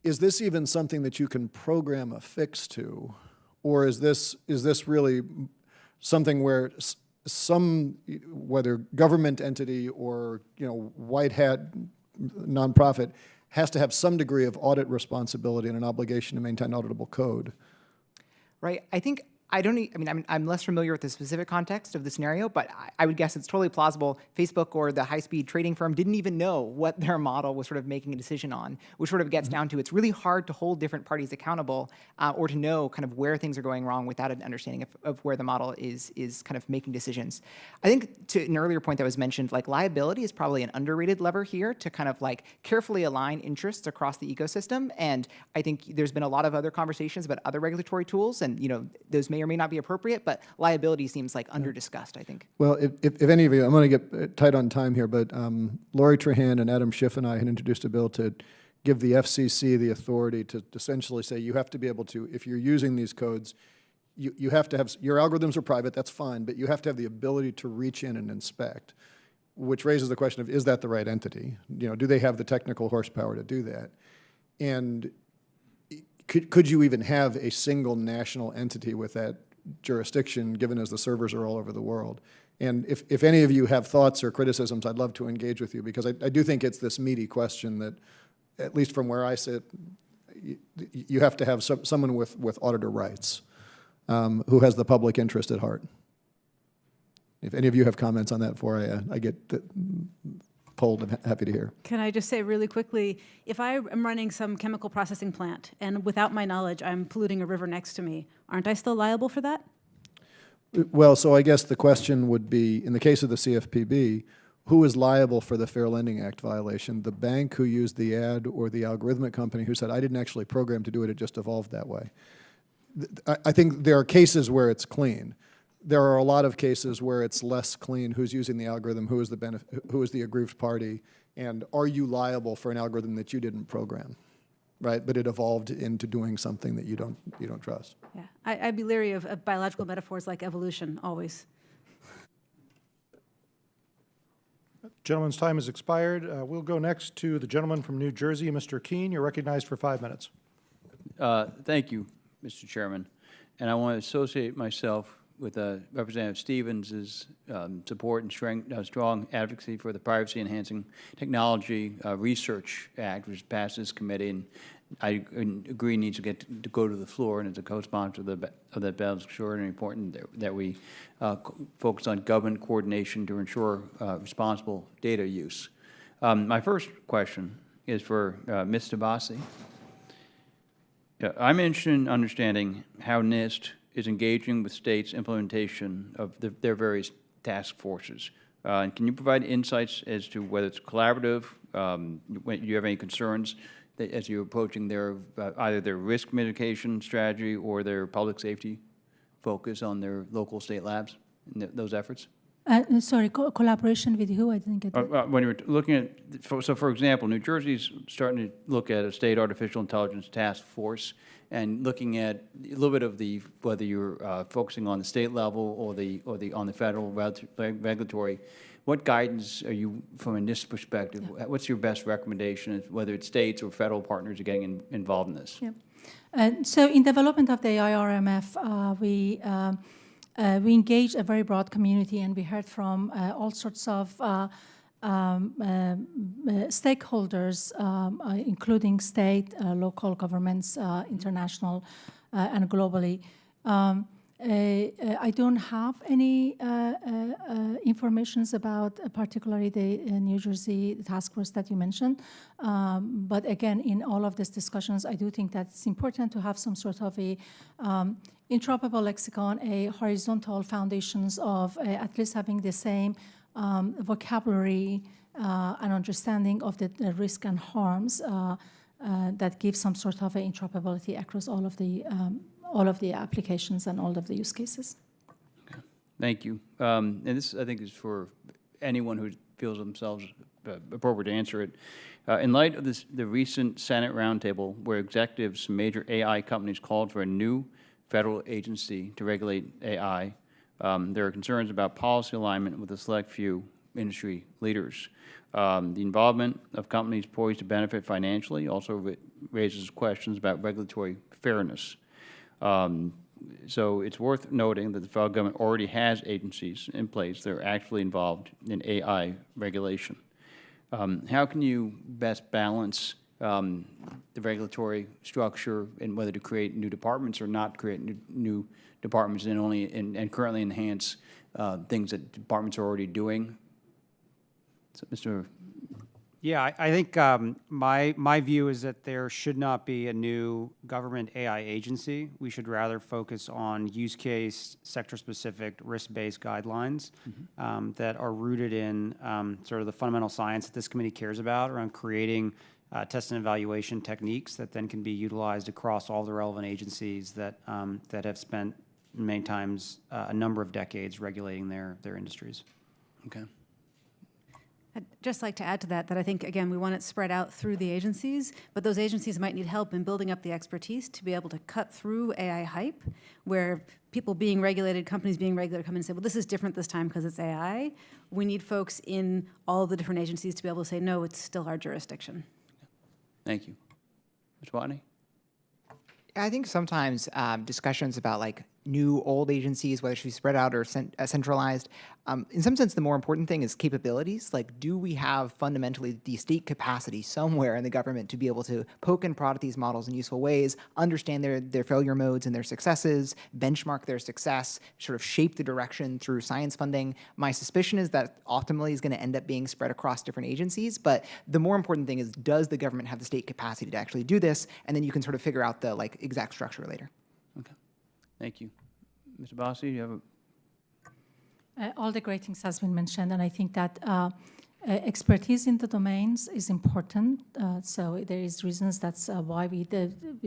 is this even something that you can program a fix to? Or is this really something where whether government entity or white hat nonprofit has to have some degree of audit responsibility and an obligation to maintain auditable code?
Right. I think I'm less familiar with the specific context of the scenario, but I would guess it's totally plausible Facebook or the high-speed trading firm didn't even know what their model was sort of making a decision on, which sort of gets down to it's really hard to hold different parties accountable or to know kind of where things are going wrong without an understanding of where the model is kind of making decisions. I think to an earlier point that was mentioned, like liability is probably an underrated lever here to kind of like carefully align interests across the ecosystem. And I think there's been a lot of other conversations about other regulatory tools, and those may or may not be appropriate, but liability seems like under-discussed, I think.
Well, if any of you, I'm going to get tight on time here, but Lori Trahan and Adam Schiff and I had introduced a bill to give the FCC the authority to essentially say you have to be able to, if you're using these codes, you have to have, your algorithms are private, that's fine, but you have to have the ability to reach in and inspect, which raises the question of, is that the right entity? Do they have the technical horsepower to do that? And could you even have a single national entity with that jurisdiction, given as the servers are all over the world? And if any of you have thoughts or criticisms, I'd love to engage with you, because I do think it's this meaty question that, at least from where I sit, you have to have someone with auditor rights who has the public interest at heart. If any of you have comments on that before I get polled, I'm happy to hear.
Can I just say really quickly, if I am running some chemical processing plant and without my knowledge I'm polluting a river next to me, aren't I still liable for that?
Well, so I guess the question would be, in the case of the CFPB, who is liable for the Fair Lending Act violation? The bank who used the ad, or the algorithmic company who said, I didn't actually program to do it, it just evolved that way? I think there are cases where it's clean. There are a lot of cases where it's less clean who's using the algorithm, who is the aggrieved party, And are you liable for an algorithm that you didn't program, right? But it evolved into doing something that you don't trust.
Yeah, I'd be leery of biological metaphors like evolution, always.
Gentleman's time has expired. We'll go next to the gentleman from New Jersey, Mr. Keene. You're recognized for 5 minutes.
Thank you, Mr. Chairman. And I want to associate myself with Representative Stevens' support and strong advocacy for the Privacy Enhancing Technology Research Act, which passed this committee, and I agree needs to go to the floor. And as a co-sponsor of that bill, it's extraordinarily important that we focus on government coordination to ensure responsible data use. My first question is for Ms. Tabasi. I'm interested in understanding how NIST is engaging with states' implementation of their various task forces. And can you provide insights as to whether it's collaborative? Do you have any concerns that as you're approaching their either their risk mitigation strategy or their public safety focus on their local state labs in those efforts?
Sorry, collaboration with who? I didn't get that.
When you're looking at, so for example, New Jersey's starting to look at a state artificial intelligence task force and looking at a little bit of the, whether you're focusing on the state level or on the federal regulatory. What guidance are you, from a NIST perspective, what's your best recommendation, whether it's states or federal partners are getting involved in this?
Yeah. So in development of the AIRMF, we engaged a very broad community, and we heard from all sorts of stakeholders, including state, local governments, international, and globally. I don't have any information about particularly the New Jersey task force that you mentioned. But again, in all of these discussions, I do think that it's important to have some sort of a interoperable lexicon, a horizontal foundations of at least having the same vocabulary and understanding of the risk and harms that give some sort of interoperability across all of the applications and all of the use cases.
Okay. Thank you. And this, I think, is for anyone who feels themselves appropriate to answer it. In light of the recent Senate roundtable where executives from major AI companies called for a new federal agency to regulate AI, there are concerns about policy alignment with a select few industry leaders. The involvement of companies poised to benefit financially also raises questions about regulatory fairness. So it's worth noting that the federal government already has agencies in place that are actually involved in AI regulation. How can you best balance the regulatory structure and whether to create new departments or not create new departments and currently enhance things that departments are already doing? So, Mr.
Yeah, I think my view is that there should not be a new government AI agency. We should rather focus on use case, sector-specific, risk-based guidelines that are rooted in sort of the fundamental science that this committee cares about around creating test and evaluation techniques that then can be utilized across all the relevant agencies that that have spent many times a number of decades regulating their industries.
Okay.
I'd just like to add to that I think, again, we want it spread out through the agencies, but those agencies might need help in building up the expertise to be able to cut through AI hype, where people being regulated, companies being regulated come in and say, well, this is different this time because it's AI. We need folks in all the different agencies to be able to say, no, it's still our jurisdiction.
Thank you. Ms. Watney?
I think sometimes discussions about like new, old agencies, whether it should be spread out or centralized, in some sense, the more important thing is capabilities. Like, do we have fundamentally the state capacity somewhere in the government to be able to poke and prod at these models in useful ways, understand their failure modes and their successes, benchmark their success, sort of shape the direction through science funding? My suspicion is that ultimately is going to end up being spread across different agencies. But the more important thing is, does the government have the state capacity to actually do this? And then you can sort of figure out the like exact structure later.
Okay. Thank you. Mr. Bossi, do you have a...
All the great things has been mentioned, and I think that expertise in the domains is important. So there is reasons that's why we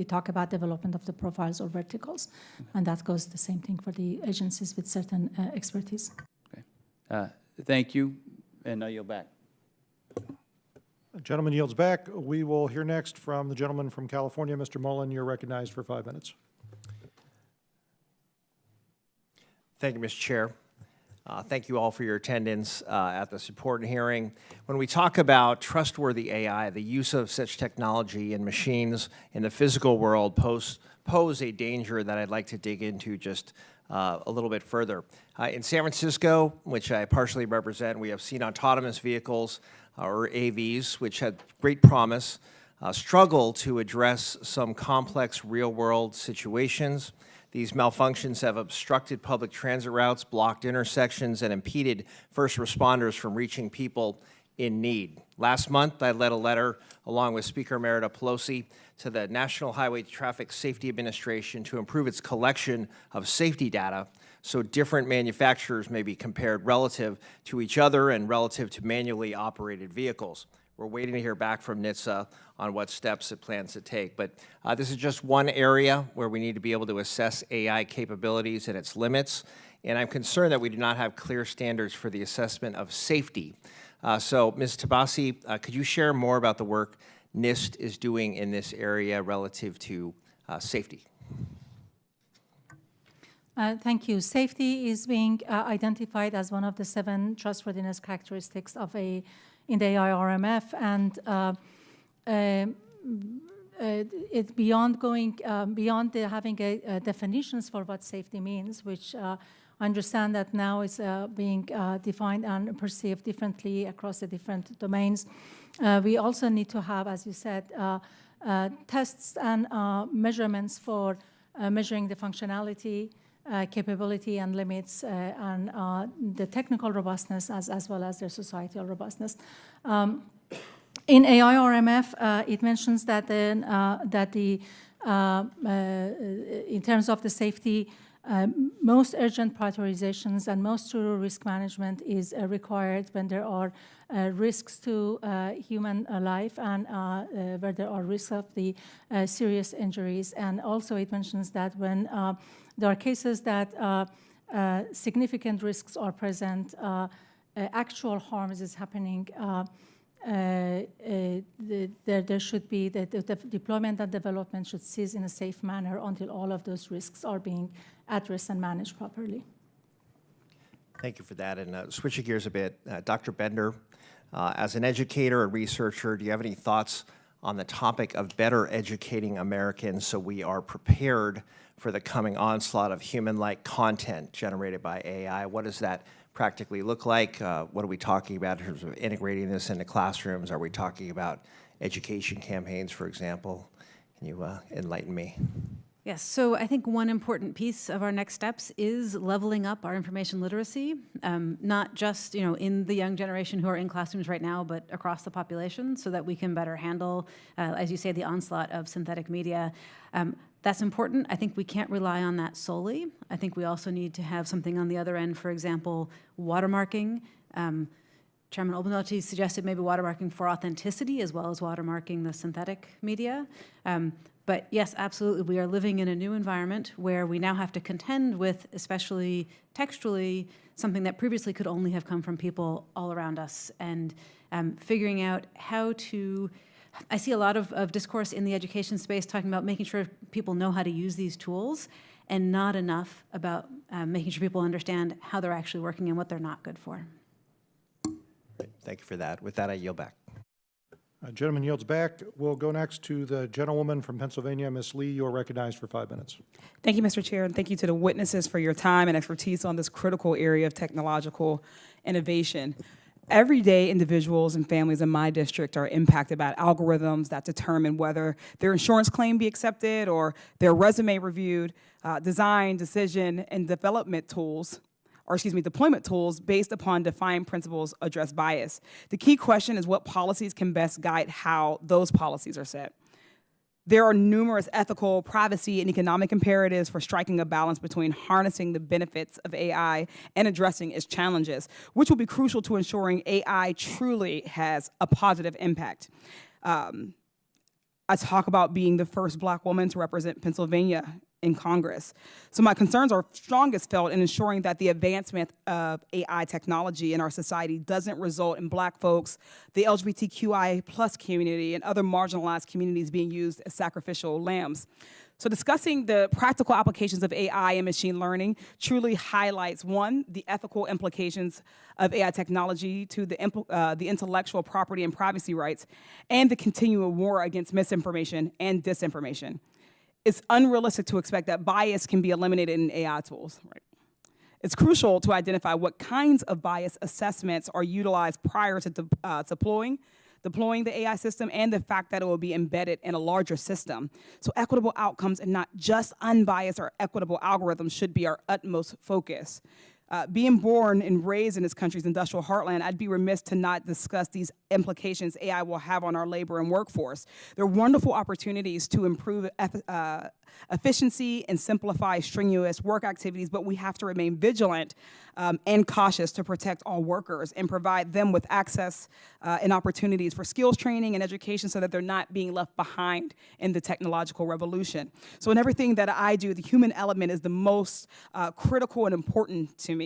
talk about development of the profiles or verticals, and that goes the same thing for the agencies with certain expertise.
Okay. Thank you, and I yield back.
Gentleman yields back. We will hear next from the gentleman from California, Mr. Mullen. You're recognized for 5 minutes.
Thank you, Mr. Chair. Thank you all for your attendance at this important hearing. When we talk about trustworthy AI, the use of such technology in machines in the physical world pose a danger that I'd like to dig into just a little bit further. In San Francisco, which I partially represent, we have seen autonomous vehicles, or AVs, which had great promise, struggle to address some complex real-world situations. These malfunctions have obstructed public transit routes, blocked intersections, and impeded first responders from reaching people in need. Last month, I led a letter, along with Speaker Emerita Pelosi, to the National Highway Traffic Safety Administration to improve its collection of safety data so different manufacturers may be compared relative to each other and relative to manually operated vehicles. We're waiting to hear back from NHTSA on what steps it plans to take. But this is just one area where we need to be able to assess AI capabilities and its limits. And I'm concerned that we do not have clear standards for the assessment of safety. So, Ms. Tabasi, could you share more about the work NIST is doing in this area relative to safety?
Thank you. Safety is being identified as one of the 7 trustworthiness characteristics of in the AIRMF, and it's beyond having definitions for what safety means, which I understand that now is being defined and perceived differently across the different domains. We also need to have, as you said, tests and measurements for measuring the functionality, capability and limits, and the technical robustness as well as their societal robustness. In AIRMF, it mentions that in terms of the safety, most urgent prioritizations and most thorough risk management is required when there are risks to human life and where there are risks of the serious injuries. And also it mentions that when there are cases that significant risks are present, actual harms is happening, there should be, the deployment and development should cease in a safe manner until all of those risks are being addressed and managed properly.
Thank you for that. And switching gears a bit, Dr. Bender, as an educator and researcher, do you have any thoughts on the topic of better educating Americans so we are prepared for the coming onslaught of human-like content generated by AI? What does that practically look like? What are we talking about in terms of integrating this into classrooms? Are we talking about education campaigns, for example? Can you enlighten me?
Yes, so I think one important piece of our next steps is leveling up our information literacy, not just in the young generation who are in classrooms right now, but across the population, so that we can better handle, as you say, the onslaught of synthetic media. That's important. I think we can't rely on that solely. I think we also need to have something on the other end, for example, watermarking. Chairman Obolnoty suggested maybe watermarking for authenticity as well as watermarking the synthetic media. But yes, absolutely, we are living in a new environment where we now have to contend with, especially textually, something that previously could only have come from people all around us, and figuring out how to, I see a lot of discourse in the education space talking about making sure people know how to use these tools, and not enough about making sure people understand how they're actually working and what they're not good for.
Great. Thank you for that. With that, I yield back.
Gentleman yields back. We'll go next to the gentlewoman from Pennsylvania, Ms. Lee. You're recognized for 5 minutes.
Thank you, Mr. Chair, and thank you to the witnesses for your time and expertise on this critical area of technological innovation. Every day, individuals and families in my district are impacted by algorithms that determine whether their insurance claim be accepted or their resume reviewed, design, decision, and deployment tools based upon defined principles address bias. The key question is what policies can best guide how those policies are set. There are numerous ethical, privacy, and economic imperatives for striking a balance between harnessing the benefits of AI and addressing its challenges, which will be crucial to ensuring AI truly has a positive impact. I talk about being the first Black woman to represent Pennsylvania in Congress. So my concerns are strongest felt in ensuring that the advancement of AI technology in our society doesn't result in Black folks, the LGBTQI plus community, and other marginalized communities being used as sacrificial lambs. So discussing the practical applications of AI and machine learning truly highlights, one, the ethical implications of AI technology to the intellectual property and privacy rights, and the continual war against misinformation and disinformation. It's unrealistic to expect that bias can be eliminated in AI tools. Right? It's crucial to identify what kinds of bias assessments are utilized prior to deploying the AI system, and the fact that it will be embedded in a larger system. So equitable outcomes and not just unbiased or equitable algorithms should be our utmost focus. Being born and raised in this country's industrial heartland, I'd be remiss to not discuss these implications AI will have on our labor and workforce. There are wonderful opportunities to improve efficiency and simplify strenuous work activities, but we have to remain vigilant and cautious to protect all workers and provide them with access and opportunities for skills training and education so that they're not being left behind in the technological revolution. So in everything that I do, the human element is the most critical and important to me.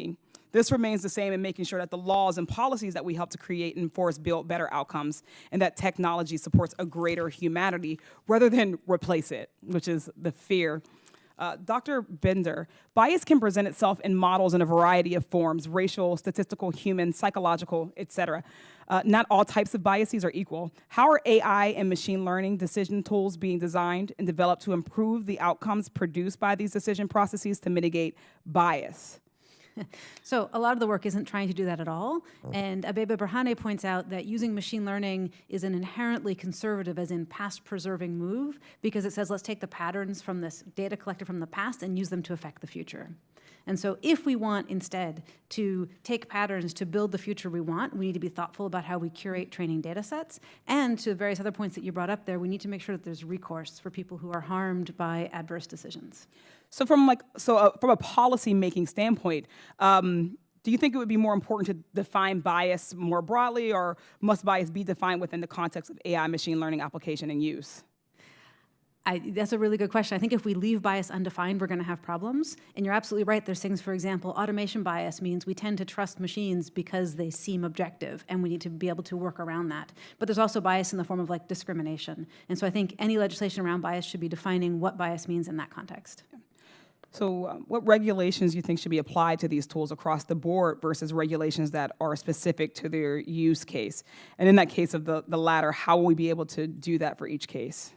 This remains the same in making sure that the laws and policies that we help to create and enforce build better outcomes, and that technology supports a greater humanity rather than replace it, which is the fear. Dr. Bender, bias can present itself in models in a variety of forms: racial, statistical, human, psychological, etc. Not all types of biases are equal. How are AI and machine learning decision tools being designed and developed to improve the outcomes produced by these decision processes to mitigate bias?
So a lot of the work isn't trying to do that at all. And Abebe Berhane points out that using machine learning is an inherently conservative, as in past preserving move, because it says, let's take the patterns from this data collected from the past and use them to affect the future. And so if we want instead to take patterns to build the future we want, we need to be thoughtful about how we curate training data sets. And to various other points that you brought up there, we need to make sure that there's recourse for people who are harmed by adverse decisions.
So from a policy-making standpoint, do you think it would be more important to define bias more broadly, or must bias be defined within the context of AI machine learning application and use?
That's a really good question. I think if we leave bias undefined, we're going to have problems. And you're absolutely right. There's things, for example, automation bias means we tend to trust machines because they seem objective, and we need to be able to work around that. But there's also bias in the form of like discrimination. And so I think any legislation around bias should be defining what bias means in that context.
So what regulations do you think should be applied to these tools across the board versus regulations that are specific to their use case? And in that case of the latter, how will we be able to do that for each case?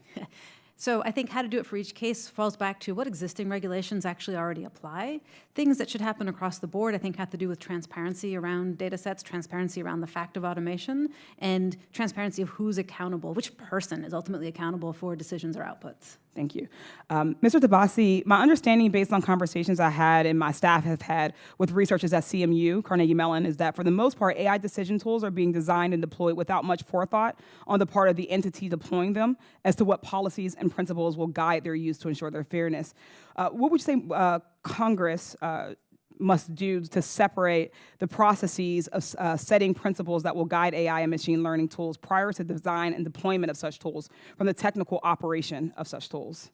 So I think how to do it for each case falls back to what existing regulations actually already apply. Things that should happen across the board, I think, have to do with transparency around data sets, transparency around the fact of automation, and transparency of who's accountable, which person is ultimately accountable for decisions or outputs.
Thank you. Mr. Tabasi, my understanding based on conversations I had and my staff have had with researchers at CMU, Carnegie Mellon, is that for the most part, AI decision tools are being designed and deployed without much forethought on the part of the entity deploying them as to what policies and principles will guide their use to ensure their fairness. What would you say Congress must do to separate the processes of setting principles that will guide AI and machine learning tools prior to design and deployment of such tools from the technical operation of such tools?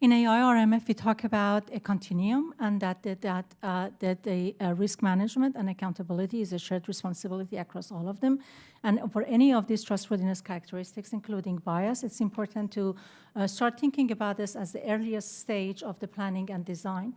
In AI-RMF, we talk about a continuum, and that the risk management and accountability is a shared responsibility across all of them. And for any of these trustworthiness characteristics, including bias, it's important to start thinking about this as the earliest stage of the planning and design.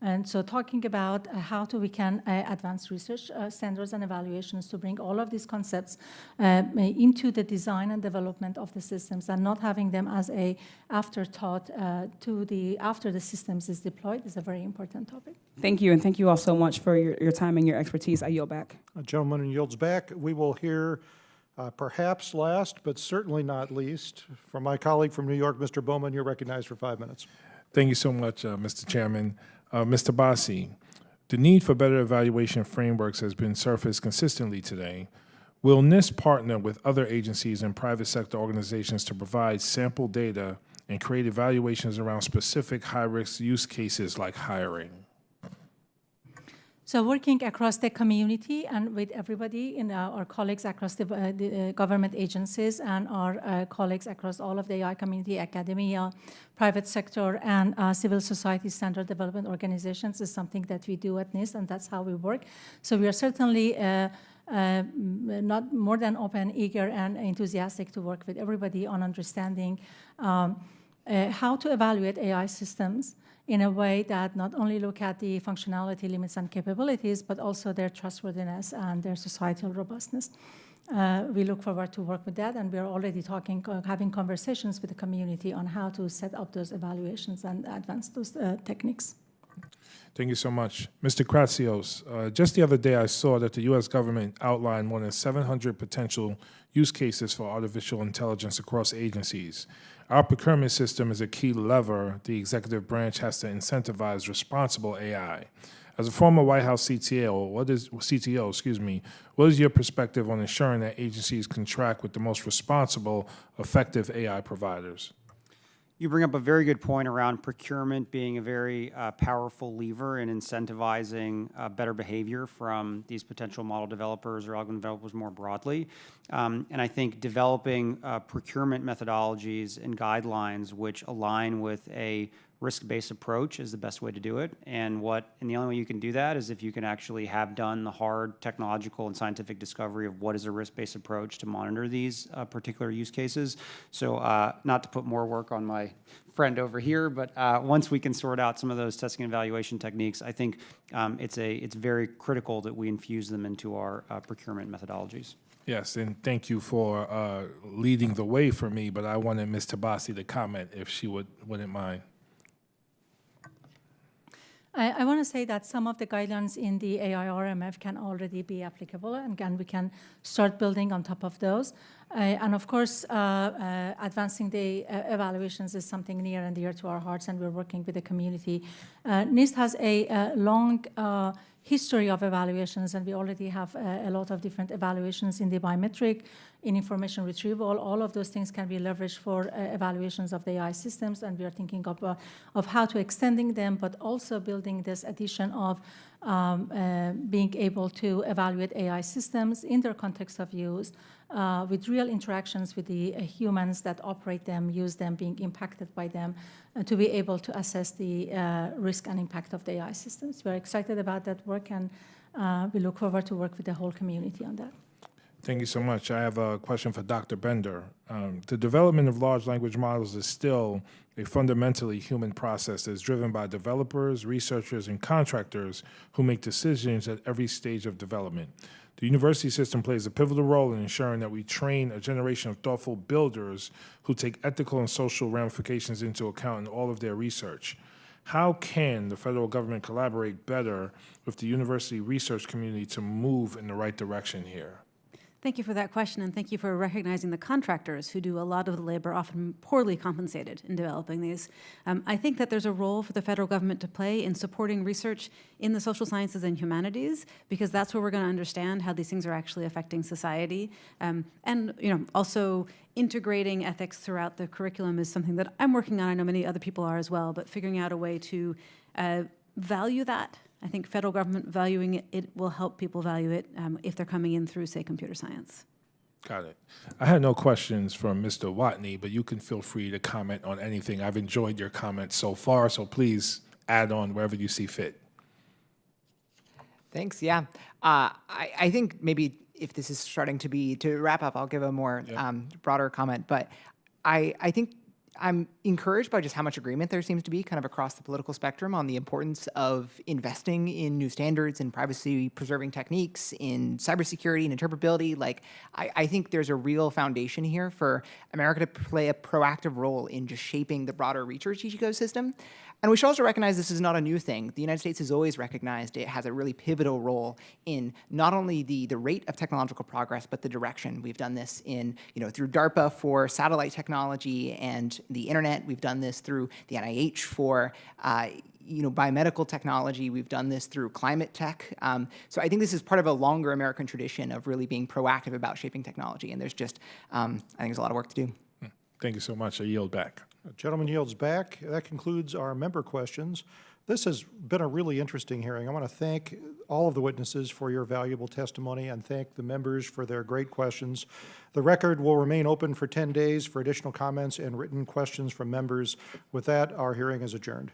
And so talking about how we can advance research standards and evaluations to bring all of these concepts into the design and development of the systems, and not having them as a afterthought after the systems is deployed is a very important topic.
Thank you, and thank you all so much for your time and your expertise. I yield back.
A gentleman yields back. We will hear perhaps last, but certainly not least, from my colleague from New York, Mr. Bowman. You're recognized for 5 minutes.
Thank you so much, Mr. Chairman. Mr. Bassi, the need for better evaluation frameworks has been surfaced consistently today. Will NIST partner with other agencies and private sector organizations to provide sample data and create evaluations around specific high-risk use cases like hiring?
So working across the community and with everybody, our colleagues across the government agencies and our colleagues across all of the AI community, academia, private sector, and civil society standard development organizations is something that we do at NIST, and that's how we work. So we are certainly not more than open, eager, and enthusiastic to work with everybody on understanding how to evaluate AI systems in a way that not only look at the functionality limits and capabilities, but also their trustworthiness and their societal robustness. We look forward to work with that, and we are already having conversations with the community on how to set up those evaluations and advance those techniques.
Thank you so much. Mr. Kratsios, just the other day I saw that the U.S. government outlined more than 700 potential use cases for artificial intelligence across agencies. Our procurement system is a key lever the executive branch has to incentivize responsible AI. As a former White House CTO, what is your perspective on ensuring that agencies contract with the most responsible, effective AI providers?
You bring up a very good point around procurement being a very powerful lever in incentivizing better behavior from these potential model developers or algorithm developers more broadly. And I think developing procurement methodologies and guidelines which align with a risk-based approach is the best way to do it. And the only way you can do that is if you can actually have done the hard technological and scientific discovery of what is a risk-based approach to monitor these particular use cases. So not to put more work on my friend over here, but once we can sort out some of those testing and evaluation techniques, I think it's very critical that we infuse them into our procurement methodologies.
Yes, and thank you for leading the way for me, but I wanted Ms. Tabasi to comment if she wouldn't mind.
I want to say that some of the guidelines in the AIRMF can already be applicable, and again, we can start building on top of those. And of course, advancing the evaluations is something near and dear to our hearts, and we're working with the community. NIST has a long history of evaluations, and we already have a lot of different evaluations in the biometric, in information retrieval. All of those things can be leveraged for evaluations of the AI systems, and we are thinking of how to extending them, but also building this addition of being able to evaluate AI systems in their context of use with real interactions with the humans that operate them, use them, being impacted by them, to be able to assess the risk and impact of the AI systems. We're excited about that work, and we look forward to work with the whole community on that.
Thank you so much. I have a question for Dr. Bender. The development of large language models is still a fundamentally human process that is driven by developers, researchers, and contractors who make decisions at every stage of development. The university system plays a pivotal role in ensuring that we train a generation of thoughtful builders who take ethical and social ramifications into account in all of their research. How can the federal government collaborate better with the university research community to move in the right direction here?
Thank you for that question, and thank you for recognizing the contractors who do a lot of the labor, often poorly compensated, in developing these. I think that there's a role for the federal government to play in supporting research in the social sciences and humanities, because that's where we're going to understand how these things are actually affecting society. And also integrating ethics throughout the curriculum is something that I'm working on. I know many other people are as well, but figuring out a way to value that. I think federal government valuing it, it will help people value it if they're coming in through, say, computer science.
Got it. I had no questions from Mr. Watney, but you can feel free to comment on anything. I've enjoyed your comments so far, so please add on wherever you see fit.
Thanks, yeah. I think maybe if this is starting to wrap up, I'll give a more broader comment, but I think I'm encouraged by just how much agreement there seems to be kind of across the political spectrum on the importance of investing in new standards and privacy-preserving techniques, in cybersecurity and interpretability. Like, I think there's a real foundation here for America to play a proactive role in just shaping the broader research ecosystem. And we should also recognize this is not a new thing. The United States has always recognized it has a really pivotal role in not only the rate of technological progress, but the direction. We've done this through DARPA for satellite technology and the internet. We've done this through the NIH for biomedical technology. We've done this through climate tech. So I think this is part of a longer American tradition of really being proactive about shaping technology. And there's just, I think there's a lot of work to do.
Thank you so much. I yield back.
The gentleman yields back. That concludes our member questions. This has been a really interesting hearing. I want to thank all of the witnesses for your valuable testimony and thank the members for their great questions. The record will remain open for 10 days for additional comments and written questions from members. With that, our hearing is adjourned.